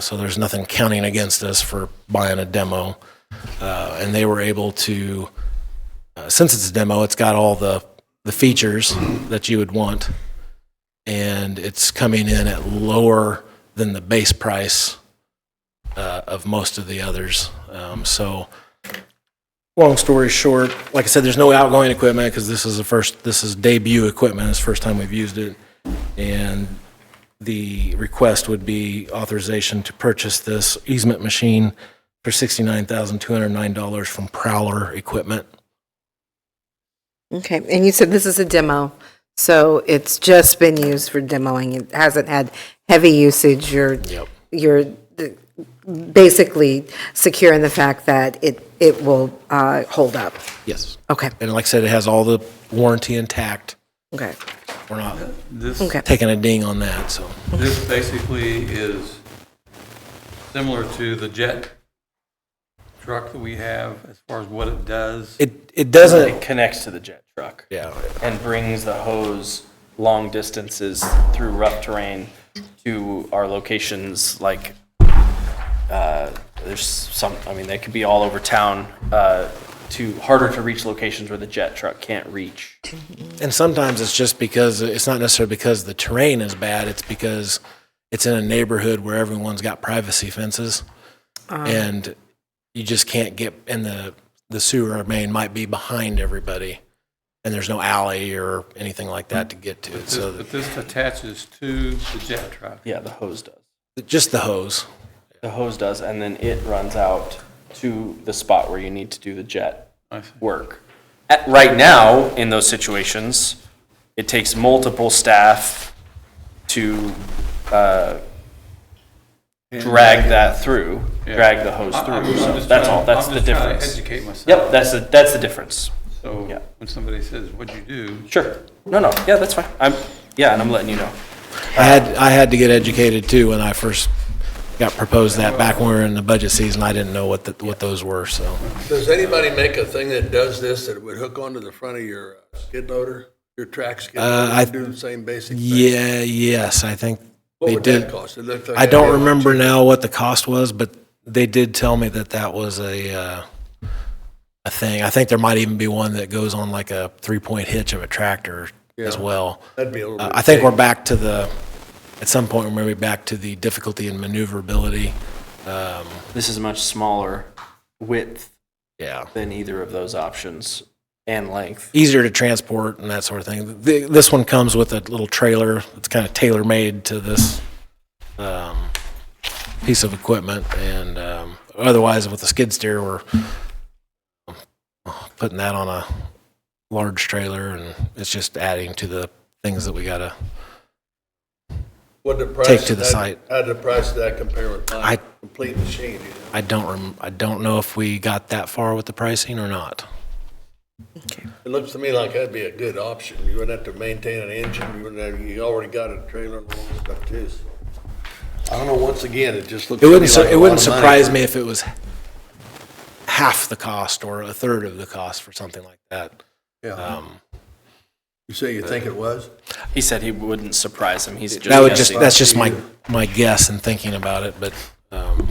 So there's nothing counting against us for buying a demo. And they were able to, since it's a demo, it's got all the features that you would want. And it's coming in at lower than the base price of most of the others. So long story short, like I said, there's no outgoing equipment because this is debut equipment. It's the first time we've used it. And the request would be authorization to purchase this easement machine for $69,209 from Prowler Equipment. Okay, and you said this is a demo, so it's just been used for demoing. It hasn't had heavy usage. You're basically secure in the fact that it will hold up. Yes. Okay. And like I said, it has all the warranty intact. Okay. We're not Okay. taking a ding on that, so. This basically is similar to the jet truck that we have as far as what it does. It doesn't. It connects to the jet truck. Yeah. And brings the hose long distances through rough terrain to our locations, like, there's some, they could be all over town, to harder to reach locations where the jet truck can't reach. And sometimes it's just because, it's not necessarily because the terrain is bad, it's because it's in a neighborhood where everyone's got privacy fences. And you just can't get, and the sewer main might be behind everybody. and there's no alley or anything like that to get to it. So But this attaches to the jet truck. Yeah, the hose does. just the hose. The hose does, and then it runs out to the spot where you need to do the jet I see. work. Right now, in those situations, it takes multiple staff to drag that through, Yeah. drag the hose I'm through. So just that's trying- all, that's I'm the just trying to difference. educate myself. Yep, that's the difference. So Yeah. when somebody says, what'd you do? Sure. No, yeah, that's fine. And I'm letting you know. I had to get educated too when I first got proposed that back when we were in the budget season. I didn't know what those were, so. Does anybody make a thing that does this, that would hook onto the front of your skid loader, your track skid loader, do the same basic thing? Yes, I think What they would did. that cost? It looked like I that'd don't be a lot remember cheaper. now what the cost was, but they did tell me that was a thing. I think there might even be one that goes on like a 3-point hitch of a tractor as Yeah. well. That'd be a little bit. I think big. we're back to at some point, we're maybe back to the difficulty and maneuverability. This is a much smaller width Yeah. than either of those options and length. Easier to transport and that sort of thing. This one comes with a little trailer. It's kind of tailor-made to this piece of equipment. And otherwise, with the skid steer, we're putting that on a large trailer, and it's just adding to the things that we got to What'd the price take to of the that- site. How'd the price of that compare with I- my complete machine? You know? I don't know if we got that far with the pricing or not. It looks to me like that'd be a good option. You wouldn't have to maintain an engine, you already got a trailer and all this stuff too. So, I don't know, once again, it just looks It to me wouldn't like a it lot wouldn't of money surprise for- me if it was half the cost or a third of the cost for something like that. Yeah. You say you think it was? He said he wouldn't surprise him. He's just That would guessing. that's just my guess and thinking about it, but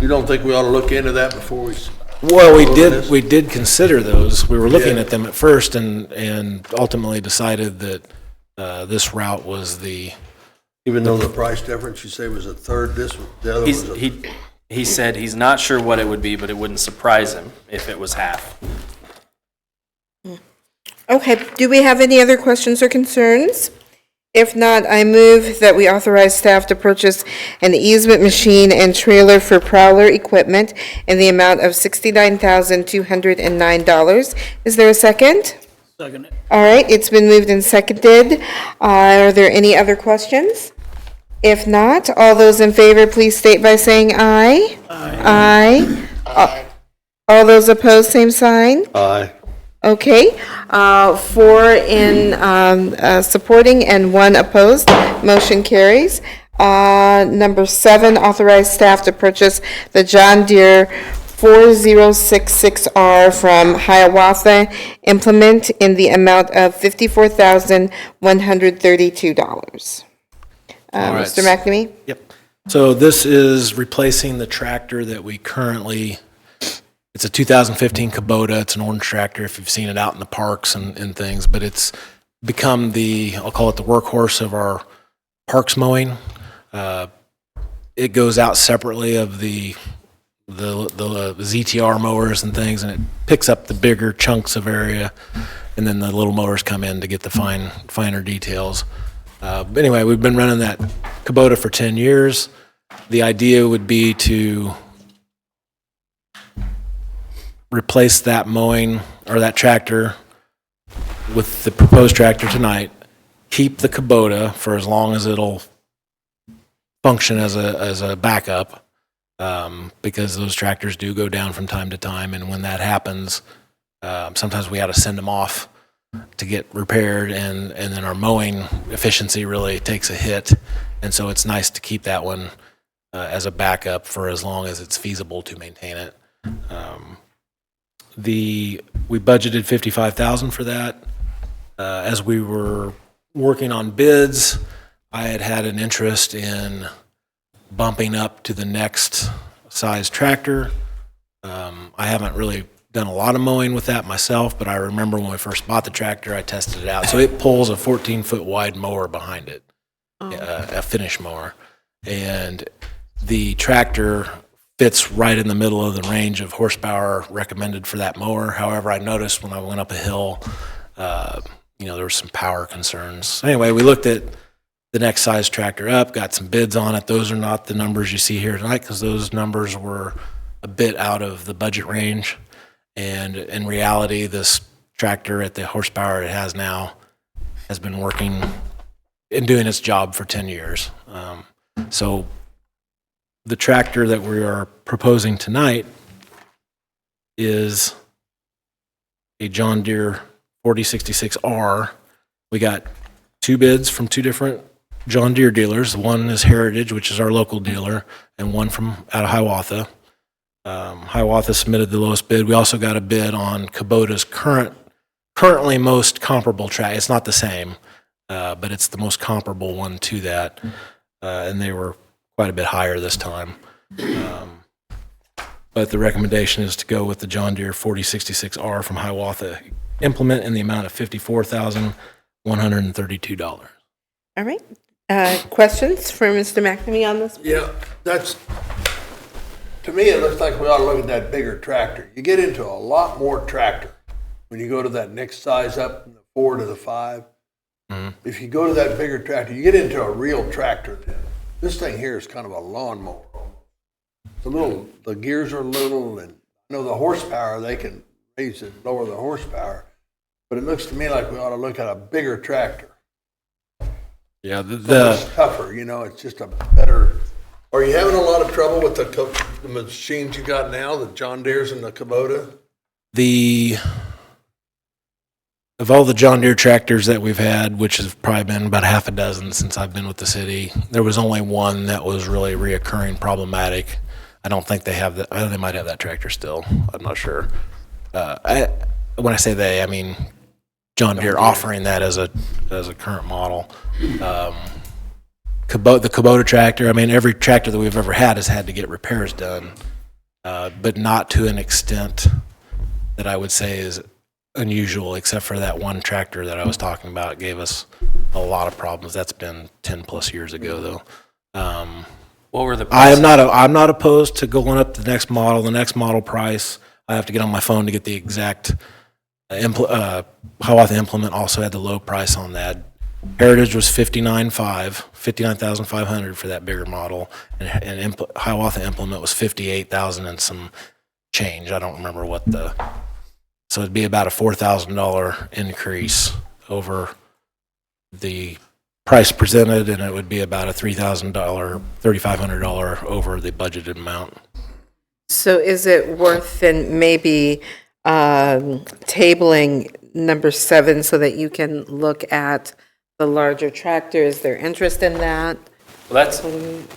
You don't think we ought to look into that before we? well, vote on this? we did consider those. We were looking Yeah. at them at first and ultimately decided that this route was the Even though the price difference, you say was a third, the other was He said he's not sure what it would be, but it wouldn't surprise him if it was half. Okay, do we have any other questions or concerns? If not, I move that we authorize staff to purchase an easement machine and trailer for Prowler equipment in the amount of $69,209. Is there a second? Second it. All right, it's been moved and seconded. Are there any other questions? If not, all those in favor, please state by saying aye. Aye. All those opposed, same sign. Aye. Okay, 4 in supporting and 1 opposed, motion carries. Number 7, authorize staff to purchase the John Deere 4066R from Hiawatha Implement in the amount of $54,132. right. Mr. McNamee? Yep. So this is replacing the tractor that we currently, it's a 2015 Kubota. It's an orange tractor if you've seen it out in the parks and things, but it's become I'll call it the workhorse of our parks mowing. It goes out separately of the ZTR mowers and things, and it picks up the bigger chunks of area, and then the little mowers come in to get the finer details. But anyway, we've been running that Kubota for 10 years. The idea would be to replace that mowing or that tractor with the proposed tractor tonight, keep the Kubota for as long as it'll function as a backup, because those tractors do go down from time to time, and when that happens, sometimes we have to send them off to get repaired, and then our mowing efficiency really takes a hit, and so it's nice to keep that one as a backup for as long as it's feasible to maintain it. We budgeted $55,000 for that. As we were working on bids, I had an interest in bumping up to the next size tractor. I haven't really done a lot of mowing with that myself, but I remember when we first bought the tractor, I tested it out. So it pulls a 14-foot wide mower behind it, a finish mower. And the tractor fits right in the middle of the range of horsepower recommended for that mower. However, I noticed when I went up a hill, there were some power concerns. Anyway, we looked at the next size tractor up, got some bids on it. Those are not the numbers you see here tonight because those numbers were a bit out of the budget range. And in reality, this tractor at the horsepower it has now has been working and doing its job for 10 years. So the tractor that we are proposing tonight is a John Deere 4066R. We got 2 bids from 2 different John Deere dealers. One is Heritage, which is our local dealer, and one from out of Hiawatha. Hiawatha submitted the lowest bid. We also got a bid on Kubota's currently most comparable tractor. It's not the same, but it's the most comparable one to that, and they were quite a bit higher this time. But the recommendation is to go with the John Deere 4066R from Hiawatha implement in the amount of $54,132. All right. Questions for Mr. McNamee on this? Yeah, to me, it looks like we ought to look at that bigger tractor. You get into a lot more tractor when you go to that next size up from the 4 to the 5. If you go to that bigger tractor, you get into a real tractor then. This thing here is kind of a lawnmower. The gears are little, and I know the horsepower, they can raise and lower the horsepower, but it looks to me like we ought to look at a bigger tractor. Yeah, It's tougher, it's just a better. Are you having a lot of trouble with the machines you got now, the John Deere's and the Kubota? Of all the John Deere tractors that we've had, which has probably been about half a dozen since I've been with the city, there was only one that was really reoccurring problematic. I don't think they have that. They might have that tractor still. I'm not sure. When I say they, I mean John Deere offering that as a current model. The Kubota tractor, I mean, every tractor that we've ever had has had to get repairs done, but not to an extent that I would say is unusual, except for that one tractor that I was talking about. It gave us a lot of problems. That's been 10 plus years ago, though. What were the I'm not opposed to going up to the next model. The next model price, I have to get on my phone to get the exact. Hiawatha Implement also had the low price on that. Heritage was $59,500 for that bigger model, and Hiawatha Implement was $58,000 and some change. I don't remember what so it'd be about a $4,000 increase over the price presented, and it would be about a $3,500 over the budgeted amount. So is it worth then maybe tabling number 7 so that you can look at the larger tractor? Is there interest in that? Well,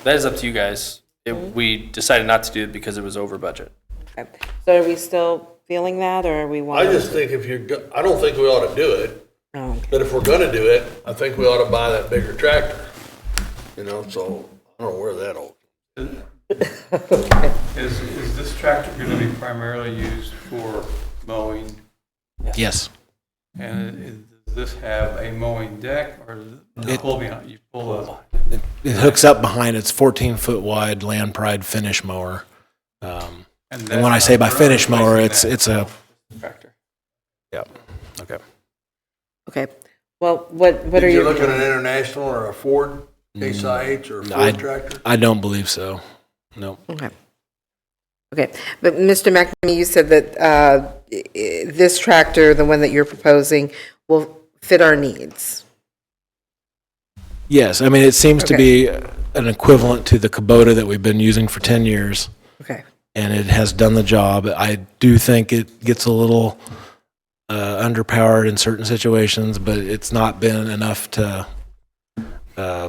that is up to you guys. We decided not to do it because it was over budget. Okay. So are we still feeling that, or are we I want? just think I don't think we ought to do it, but if we're gonna do it, I think we ought to buy that bigger tractor. So I don't know where that all. Is this tractor going to be primarily used for mowing? Yes. And does this have a mowing deck, or you pull It hooks up behind its 14-foot wide Land Pride finish mower. And when I say by finish mower, it's a tractor. Yeah. Okay. Okay. Well, what are Did you you look at an International or a Ford Case IH or a Ford tractor? I don't believe so. No. Okay. Okay. But Mr. McNamee, you said that this tractor, the one that you're proposing, will fit our needs. Yes. I mean, it seems to be an equivalent to the Kubota that we've been using for 10 years. Okay. And it has done the job. I do think it gets a little underpowered in certain situations, but it's not been enough to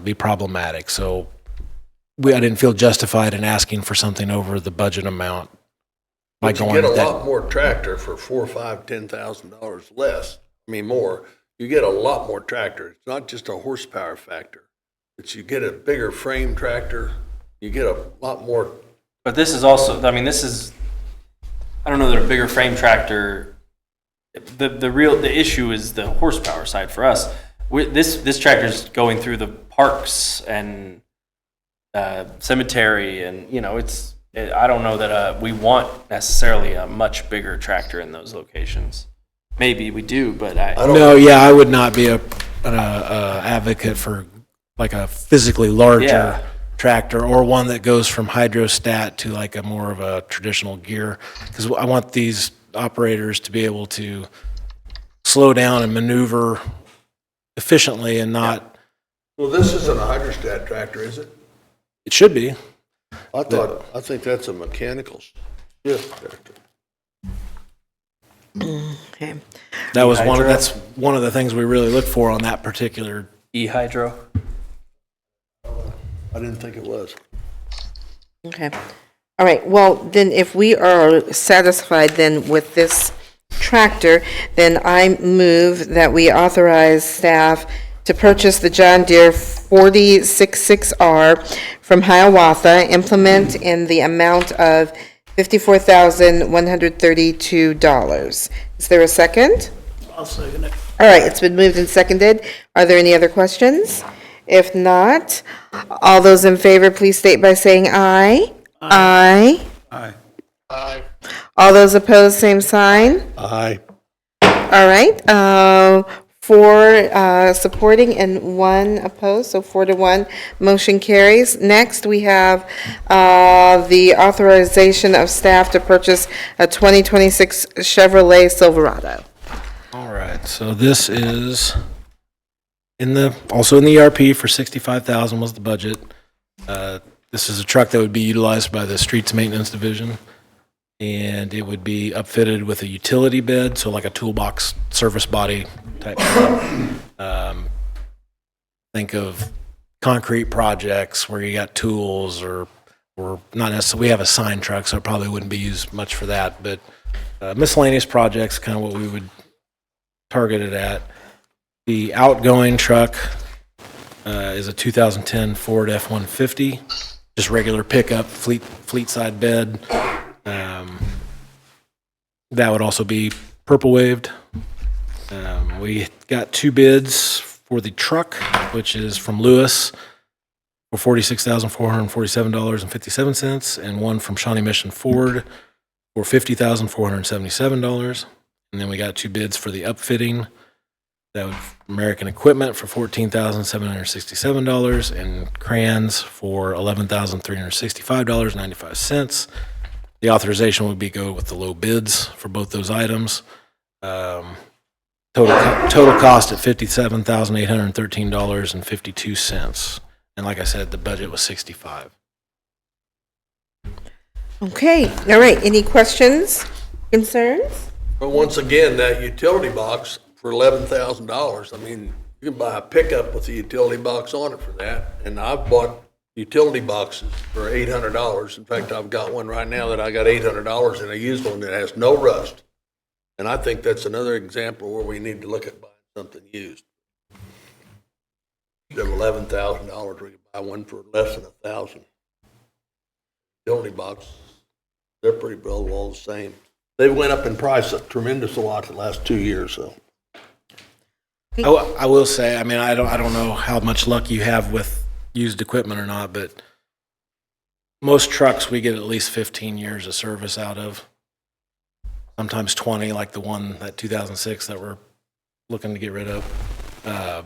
be problematic. So I didn't feel justified in asking for something over the budget amount. But you get a lot more tractor for $4,000, $5,000, $10,000 less. I mean, more. You get a lot more tractor. It's not just a horsepower factor. It's you get a bigger frame tractor. You get a lot more. But this is also, I don't know that a bigger frame tractor, the issue is the horsepower side for us. This tractor is going through the parks and cemetery, and I don't know that we want necessarily a much bigger tractor in those locations. maybe we do, but I No, yeah, I would not be an advocate for like a physically larger Yeah. tractor or one that goes from hydrostat to like a more of a traditional gear. Because I want these operators to be able to slow down and maneuver efficiently and not, Well, this isn't a hydrostat tractor, is it? it should be. I think that's a mechanical shift tractor. Okay. That was E-hydro? that's one of the things we really look for on that particular. E-hydro. I didn't think it was. Okay. All right, well, then if we are satisfied then with this tractor, then I move that we authorize staff to purchase the John Deere 4066R from Hiawatha, implement in the amount of $54,132. Is there a second? I'll second it. All right, it's been moved and seconded. Are there any other questions? If not, all those in favor, please state by saying aye. Aye. Aye. All those opposed, same sign. Aye. All right, 4 supporting and 1 opposed, so 4-1, motion carries. Next, we have the authorization of staff to purchase a 2026 Chevrolet Silverado. All right, so this is also in the ERP for $65,000 was the budget. This is a truck that would be utilized by the Streets Maintenance Division, and it would be upfitted with a utility bed, so like a toolbox service body type. Think of concrete projects where you got tools or not necessarily. We have a sign truck, so it probably wouldn't be used much for that, but miscellaneous projects, kind of what we would target it at. The outgoing truck is a 2010 Ford F-150, just regular pickup, fleet side bed. That would also be purple waved. We got 2 bids for the truck, which is from Lewis for $46,447.57, and one from Shawnee Mission Ford for $50,477. And then we got 2 bids for the upfitting. That would American Equipment for $14,767 and Crayons for $11,365.95. The authorization would be go with the low bids for both those items. Total cost at $57,813.52. And like I said, the budget was $65,000. Okay, all right, any questions, concerns? But once again, that utility box for $11,000, I mean, you can buy a pickup with a utility box on it for that. And I've bought utility boxes for $800. In fact, I've got one right now that I got $800 in a used one that has no rust. And I think that's another example where we need to look at buying something used. Instead of $11,000, we could buy one for less than $1,000. Utility box, they're pretty well all the same. They went up in price a tremendous lot the last 2 years, so. I will say, I mean, I don't know how much luck you have with used equipment or not, but most trucks we get at least 15 years of service out of. Sometimes 20, like the one, that 2006 that we're looking to get rid of. I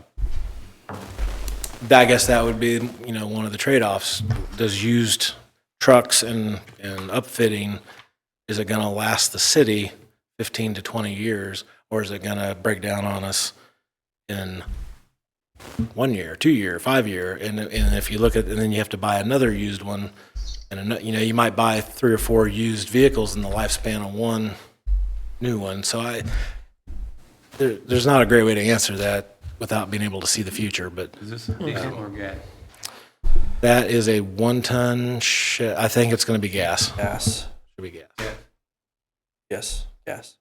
guess that would be, one of the trade-offs. Does used trucks and upfitting, is it going to last the city 15 to 20 years, or is it going to break down on us in 1 year, 2 year, 5 year? And if you look at, and then you have to buy another used one, and you might buy 3 or 4 used vehicles in the lifespan of one new one. So there's not a great way to answer that without being able to see the future. But Is this a diesel or gas? that is a 1-ton. I think it's going to be gas. Gas. Should be gas. Yes. Gas.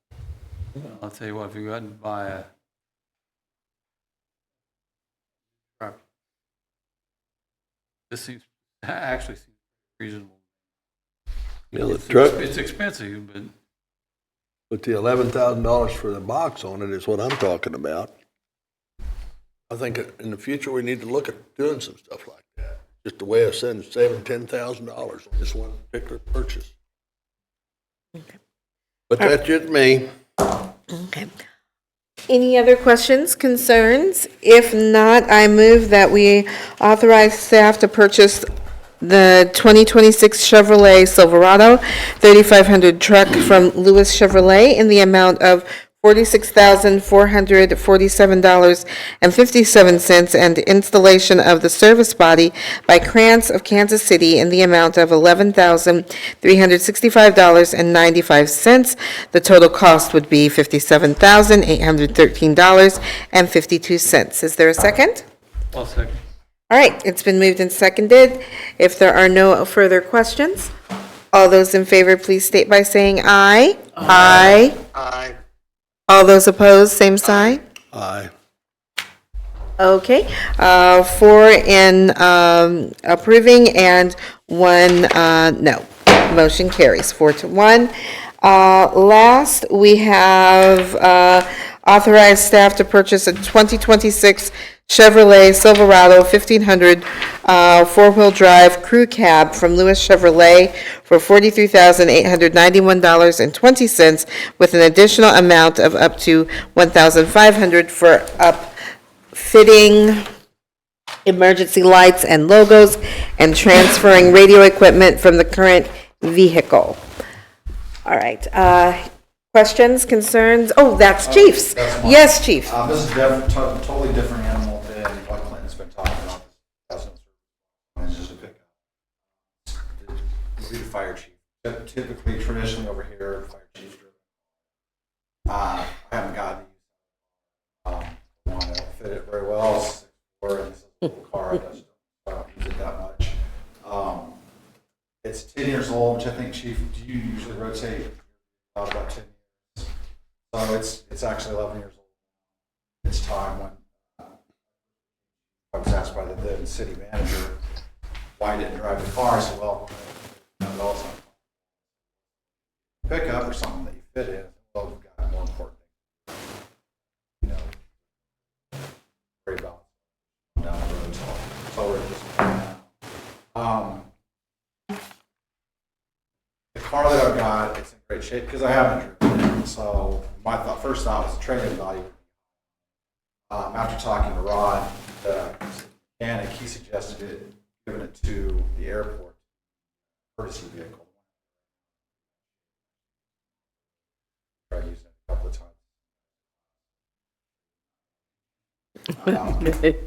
I'll tell you what, if you go ahead and buy a truck, this actually seems reasonable. The truck, It's expensive, but the $11,000 for the box on it is what I'm talking about. I think in the future, we need to look at doing some stuff like that. Just a way of saving $10,000 on this one particular purchase. Okay. But that's just me. Okay. Any other questions, concerns? If not, I move that we authorize staff to purchase the 2026 Chevrolet Silverado 3500 truck from Lewis Chevrolet in the amount of $46,447.57 and installation of the service body by Krantz of Kansas City in the amount of $11,365.95. The total cost would be $57,813.52. Is there a second? I'll second. All right, it's been moved and seconded. If there are no further questions, all those in favor, please state by saying aye. Aye. Aye. All those opposed, same sign? Aye. Okay, 4 in approving and 1 no. Motion carries 4-1. Last, we have authorized staff to purchase a 2026 Chevrolet Silverado 1500 four-wheel drive crew cab from Lewis Chevrolet for $43,891.20 with an additional amount of up to $1,500 for upfitting emergency lights and logos and transferring radio equipment from the current vehicle. All right, questions, concerns? Oh, that's Chief's. Yes, Chief. This is totally different animal than what Clinton's been talking about. It's just a pickup. It'll be the fire chief. Typically, traditionally over here, the fire chief's driven. I haven't gotten want to fit it very well. It's 6'4", and this is a little car. I just don't use it that much. It's 10 years old, which I think, Chief, do you usually rotate about 10 years? So it's actually 11 years old. It's time when I was asked by the then city manager why I didn't drive the car. I said, well, it also pickup or something that you fit in. Well, we've got more important things, worry about down the road. So we're just the car that I've got, it's in great shape because I haven't driven it. So my first thought was the trade-in value. After talking to Rod, the mechanic, he suggested giving it to the airport courtesy vehicle. I used it a couple of times.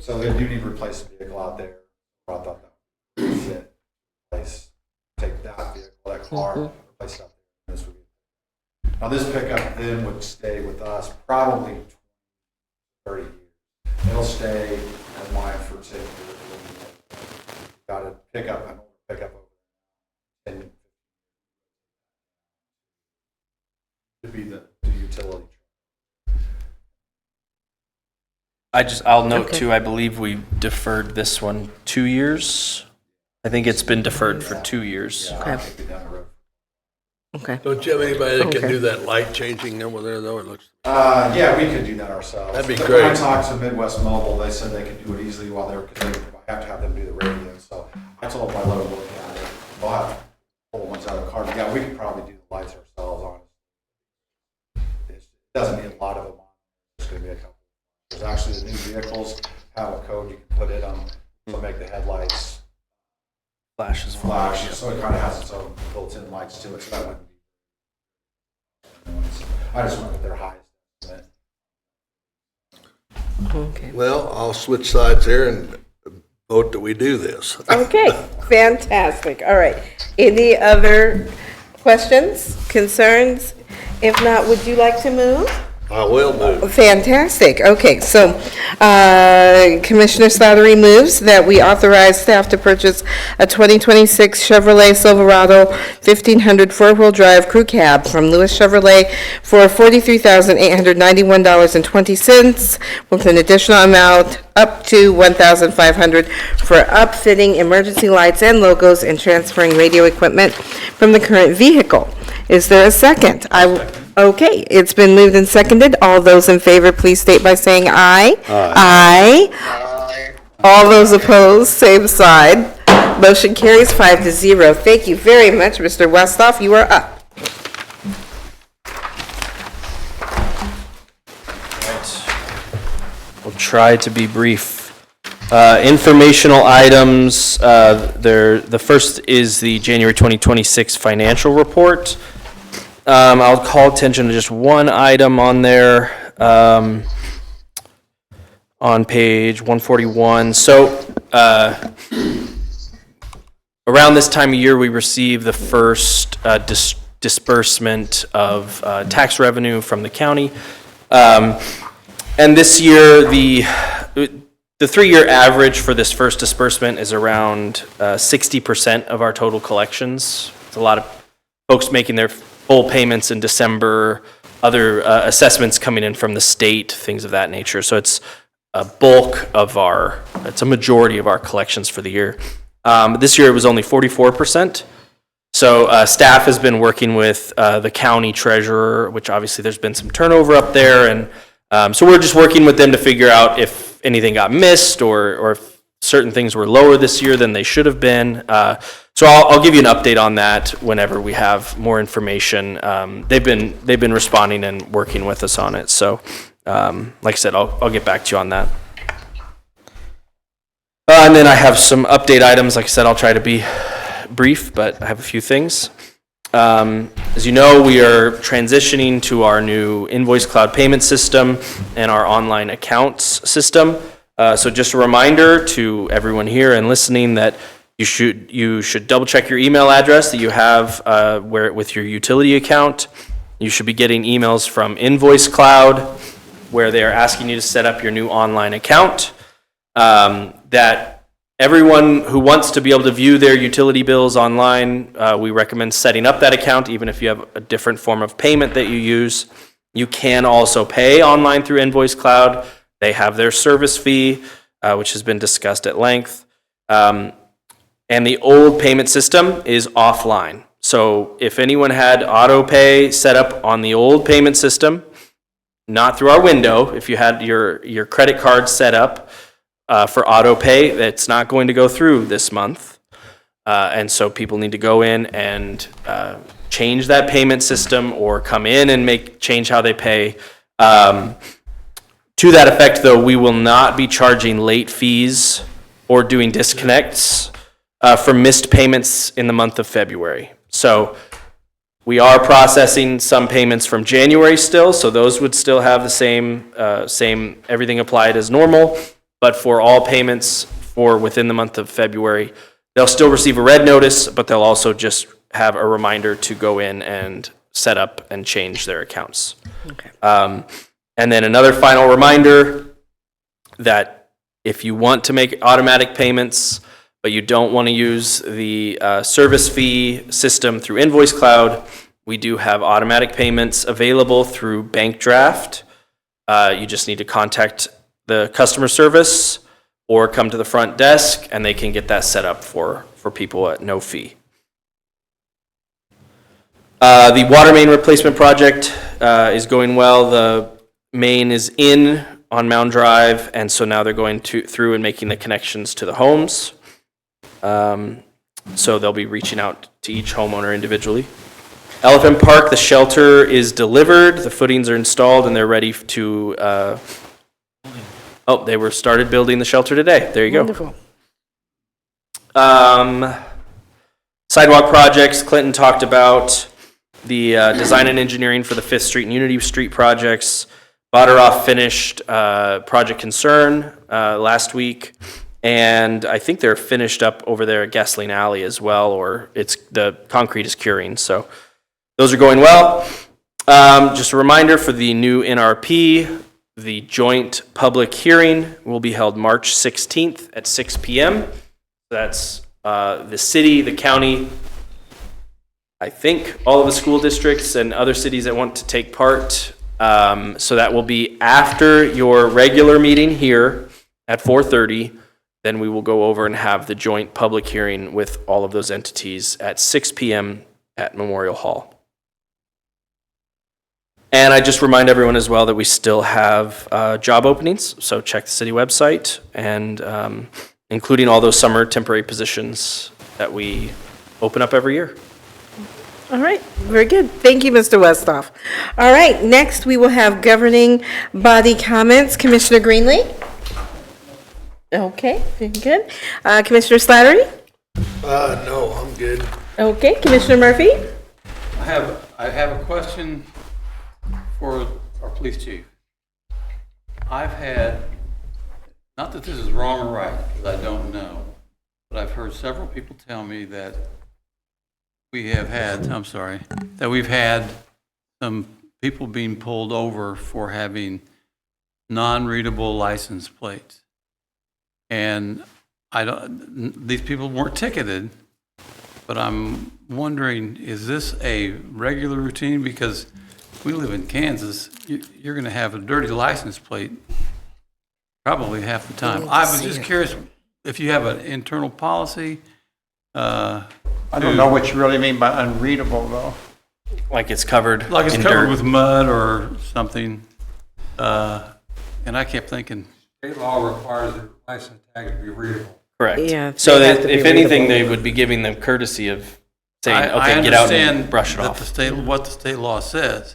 So they do need to replace the vehicle out there. I thought that would be it. Take that vehicle, that car, replace it out there. This would be. Now this pickup then would stay with us probably 30 years. It'll stay in line for 10 years. Got a pickup, an older pickup over there. And to be the utility. I'll note too, I believe we deferred this one 2 years. I think it's been deferred for 2 years. Okay. Okay. Don't you have anybody that can Okay. do that light changing over there, though? It looks. Yeah, we could do that ourselves. That'd be But great. When I talked to Midwest Mobile, they said they could do it easily while they're, because they have to have them do the radio. So I told them I let them look at it. They'll have to pull ones out of the car. Yeah, we could probably do the lights ourselves on it. It doesn't need a lot of them on. It's going to be a couple. There's actually the new vehicles have a code you can put in them to make the headlights Flashes. flash. So it kind of has its own built-in lights to it. So that wouldn't be. I just went with their highest estimate. Okay. Well, I'll switch sides here and vote that we do this. Okay, fantastic. All right. Any other questions, concerns? If not, would you like to move? I will move. Fantastic. Okay, so Commissioner Slattery moves that we authorize staff to purchase a 2026 Chevrolet Silverado 1500 four-wheel drive crew cab from Lewis Chevrolet for $43,891.20 with an additional amount up to $1,500 for upfitting emergency lights and logos and transferring radio equipment from the current vehicle. Is there a second? Okay, it's been moved and seconded. All those in favor, please state by saying aye. Aye. All those opposed, same side. Motion carries 5-0. Thank you very much, Mr. Westhoff. You are up. Right. try to be brief. Informational items, the first is the January 2026 financial report. I'll call attention to just one item on there, on page 141. So, around this time of year, we receive the first disbursement of tax revenue from the county. And this year, the 3-year average for this first disbursement is around 60% of our total collections. It's a lot of folks making their full payments in December, other assessments coming in from the state, things of that nature. So it's a bulk of it's a majority of our collections for the year. This year it was only 44%. So staff has been working with the county treasurer, which obviously there's been some turnover up there. And so we're just working with them to figure out if anything got missed or if certain things were lower this year than they should have been. So I'll give you an update on that whenever we have more information. They've been responding and working with us on it. So like I said, I'll get back to you on that. And then I have some update items. Like I said, I'll try to be brief, but I have a few things. As you know, we are transitioning to our new Invoice Cloud payment system and our online accounts system. So just a reminder to everyone here and listening that you should double check your email address that you have with your utility account. You should be getting emails from Invoice Cloud where they are asking you to set up your new online account. That everyone who wants to be able to view their utility bills online, we recommend setting up that account, even if you have a different form of payment that you use. You can also pay online through Invoice Cloud. They have their service fee, which has been discussed at length. And the old payment system is offline. So if anyone had auto pay set up on the old payment system, not through our window, if you had your credit card set up for auto pay, that's not going to go through this month. And so people need to go in and change that payment system or come in and change how they pay. To that effect, though, we will not be charging late fees or doing disconnects for missed payments in the month of February. So we are processing some payments from January still, so those would still have the same everything applied as normal. But for all payments for within the month of February, they'll still receive a red notice, but they'll also just have a reminder to go in and set up and change their accounts. Okay. And then another final reminder that if you want to make automatic payments, but you don't want to use the service fee system through Invoice Cloud, we do have automatic payments available through Bank Draft. You just need to contact the customer service or come to the front desk and they can get that set up for people at no fee. The water main replacement project is going well. The main is in on Mound Drive, and so now they're going through and making the connections to the homes. So they'll be reaching out to each homeowner individually. Elephant Park, the shelter is delivered, the footings are installed, and they're ready to they were started building the shelter today. There you go. Wonderful. Sidewalk projects, Clinton talked about the design and engineering for the 5th Street and Unity Street projects. Botteroff finished Project Concern last week, and I think they're finished up over there at Gasoline Alley as well, or the concrete is curing, so those are going well. Just a reminder for the new NRP, the joint public hearing will be held March 16th at 6 p.m. That's the city, the county, I think all of the school districts and other cities that want to take part. So that will be after your regular meeting here at 4:30. Then we will go over and have the joint public hearing with all of those entities at 6 p.m. at Memorial Hall. And I just remind everyone as well that we still have job openings, so check the city website, and including all those summer temporary positions that we open up every year. All right, very good. Thank you, Mr. Westhoff. All right, next we will have governing body comments. Commissioner Greenlee? Okay, very good. Commissioner Slattery? No, I'm good. Okay, Commissioner Murphy? I have a question for our police chief. I've had, not that this is wrong or right, because I don't know, but I've heard several people tell me that we've had some people being pulled over for having non-readable license plates. And these people weren't ticketed, but I'm wondering, is this a regular routine? Because we live in Kansas, you're going to have a dirty license plate probably half the time. I was just curious if you have an internal policy. I don't know what you really mean by unreadable, though. Like it's covered Like it's in covered dirt. with mud or something. And I kept thinking, State law requires the license tag to be readable. Correct. Yeah, So they have that, to be if anything, readable. they would be giving them courtesy of saying, I okay, get out understand and brush it that off. what the state law says.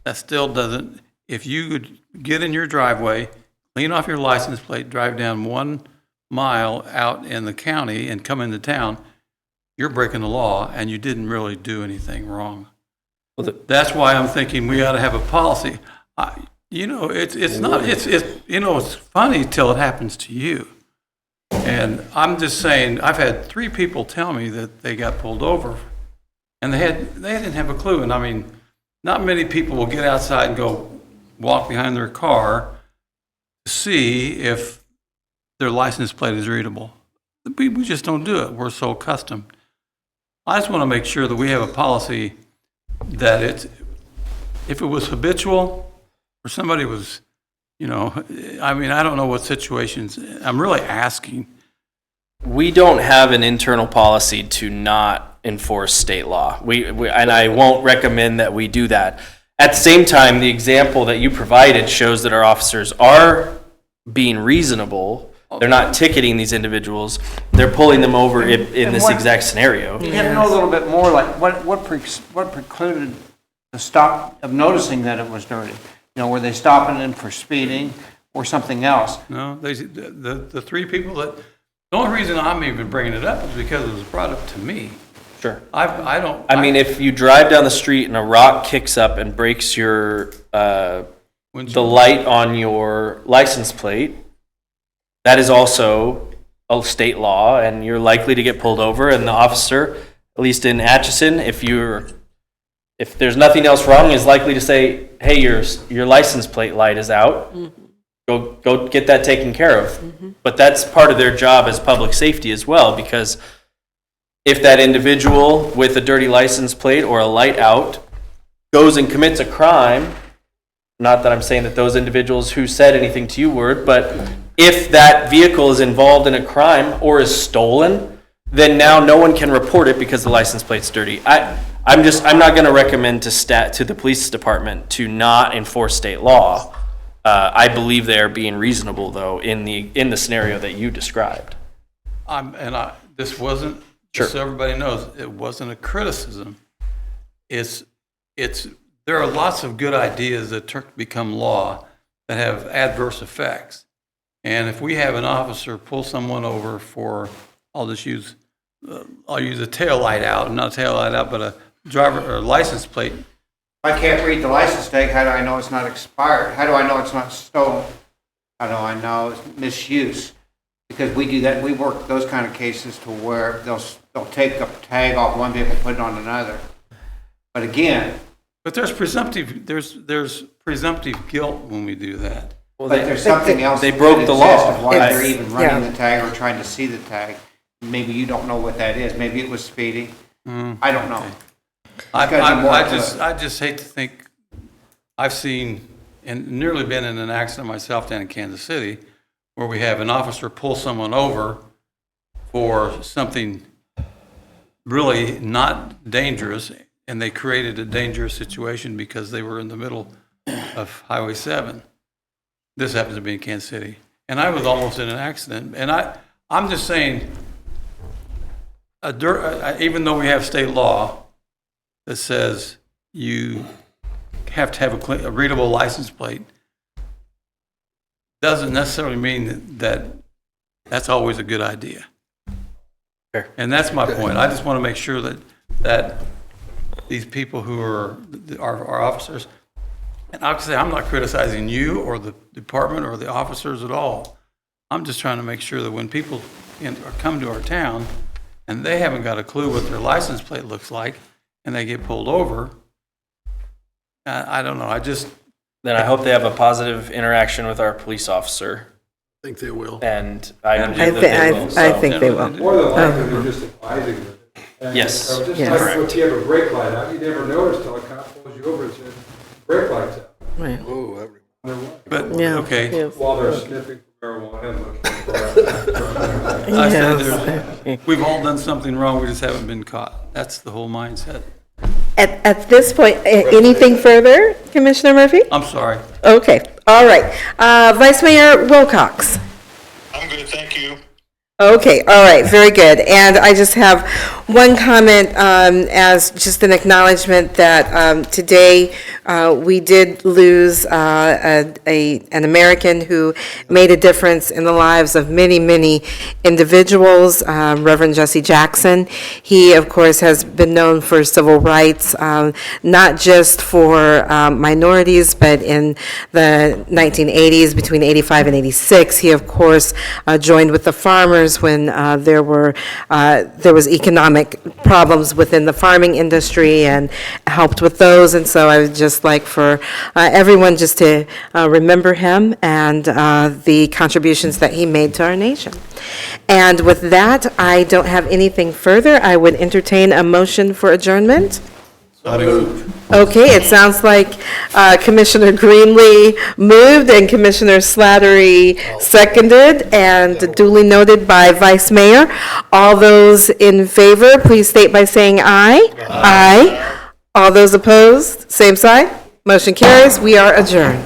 That still doesn't, if you could get in your driveway, clean off your license plate, drive down 1 mile out in the county and come into town, you're breaking the law and you didn't really do anything wrong. That's why I'm thinking we ought to have a policy. It's funny till it happens to you. And I'm just saying, I've had 3 people tell me that they got pulled over and they didn't have a clue. And I mean, not many people will get outside and go walk behind their car to see if their license plate is readable. We just don't do it. We're so accustomed. I just want to make sure that we have a policy that if it was habitual or somebody was, I mean, I don't know what situations, I'm really asking. We don't have an internal policy to not enforce state law. And I won't recommend that we do that. At the same time, the example that you provided shows that our officers are being reasonable. They're not ticketing these individuals. They're pulling them over in this exact scenario. You have to know a little bit more, like what precluded the stop of noticing that it was dirty? Were they stopping them for speeding or something else? No, the 3 people the only reason I'm even bringing it up is because it was brought up to me. Sure. I mean, if you drive down the street and a rock kicks up and breaks the light on your license plate, that is also a state law, and you're likely to get pulled over. And the officer, at least in Atchison, if there's nothing else wrong, is likely to say, "Hey, your license plate light is out. Go get that taken care of." But that's part of their job as public safety as well, because if that individual with a dirty license plate or a light out goes and commits a crime, not that I'm saying that those individuals who said anything to you were, but if that vehicle is involved in a crime or is stolen, then now no one can report it because the license plate's dirty. I'm not going to recommend to the police department to not enforce state law. I believe they are being reasonable, though, in the scenario that you described. This wasn't, Sure. just so everybody knows, it wasn't a criticism. There are lots of good ideas that become law that have adverse effects. And if we have an officer pull someone over for, I'll use a tail light out, not a tail light out, but a driver or license plate. If I can't read the license tag, how do I know it's not expired? How do I know it's not stolen? How do I know it's misuse? Because we do that, we work those kind of cases to where they'll take a tag off one vehicle, put it on another. But again. But there's presumptive guilt when we do that. But there's something else. They broke the law. Of why they're even running the tag or trying to see the tag. Maybe you don't know what that is. Maybe it was speeding. I don't know. I just hate to think, I've seen and nearly been in an accident myself down in Kansas City where we have an officer pull someone over for something really not dangerous, and they created a dangerous situation because they were in the middle of Highway 7. This happens to be in Kansas City. And I was almost in an accident. And I'm just saying, even though we have state law that says you have to have a readable license plate, doesn't necessarily mean that that's always a good idea. Fair. And that's my point. I just want to make sure that these people who are our officers, and obviously I'm not criticizing you or the department or the officers at all. I'm just trying to make sure that when people come to our town and they haven't got a clue what their license plate looks like and they get pulled over, I don't know. Then I hope they have a positive interaction with our police officer. I think they will. And I believe that they will. I think they will. More than likely, they're just advising them. And Yes. Just Yes. like if you have a brake light out, you never notice till a cop pulls you over and says, brake light's out. Right. Oh, but, Yeah. okay. Yes. While they're sniffing for marijuana and looking for I said Yes. we've all done something wrong, we just haven't been caught. That's the whole mindset. At this point, anything further, Commissioner Murphy? I'm sorry. Okay, all right. Vice Mayor Wilcox? I'm good, thank you. Okay, all right, very good. And I just have one comment as just an acknowledgement that today we did lose an American who made a difference in the lives of many, many individuals, Reverend Jesse Jackson. He, of course, has been known for civil rights, not just for minorities, but in the 1980s, between 85 and 86, he, of course, joined with the farmers when there was economic problems within the farming industry and helped with those. And so I would just like for everyone just to remember him and the contributions that he made to our nation. And with that, I don't have anything further. I would entertain a motion for adjournment. Okay, it sounds like Commissioner Greenlee moved and Commissioner Slattery seconded, and duly noted by Vice Mayor. All those in favor, please state by saying aye. Aye. All those opposed, same side. Motion carries. We are adjourned.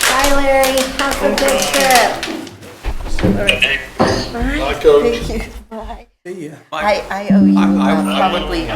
Bye, Larry. Have a good trip. Bye, Coach. Thank you. Bye. See ya. I owe you probably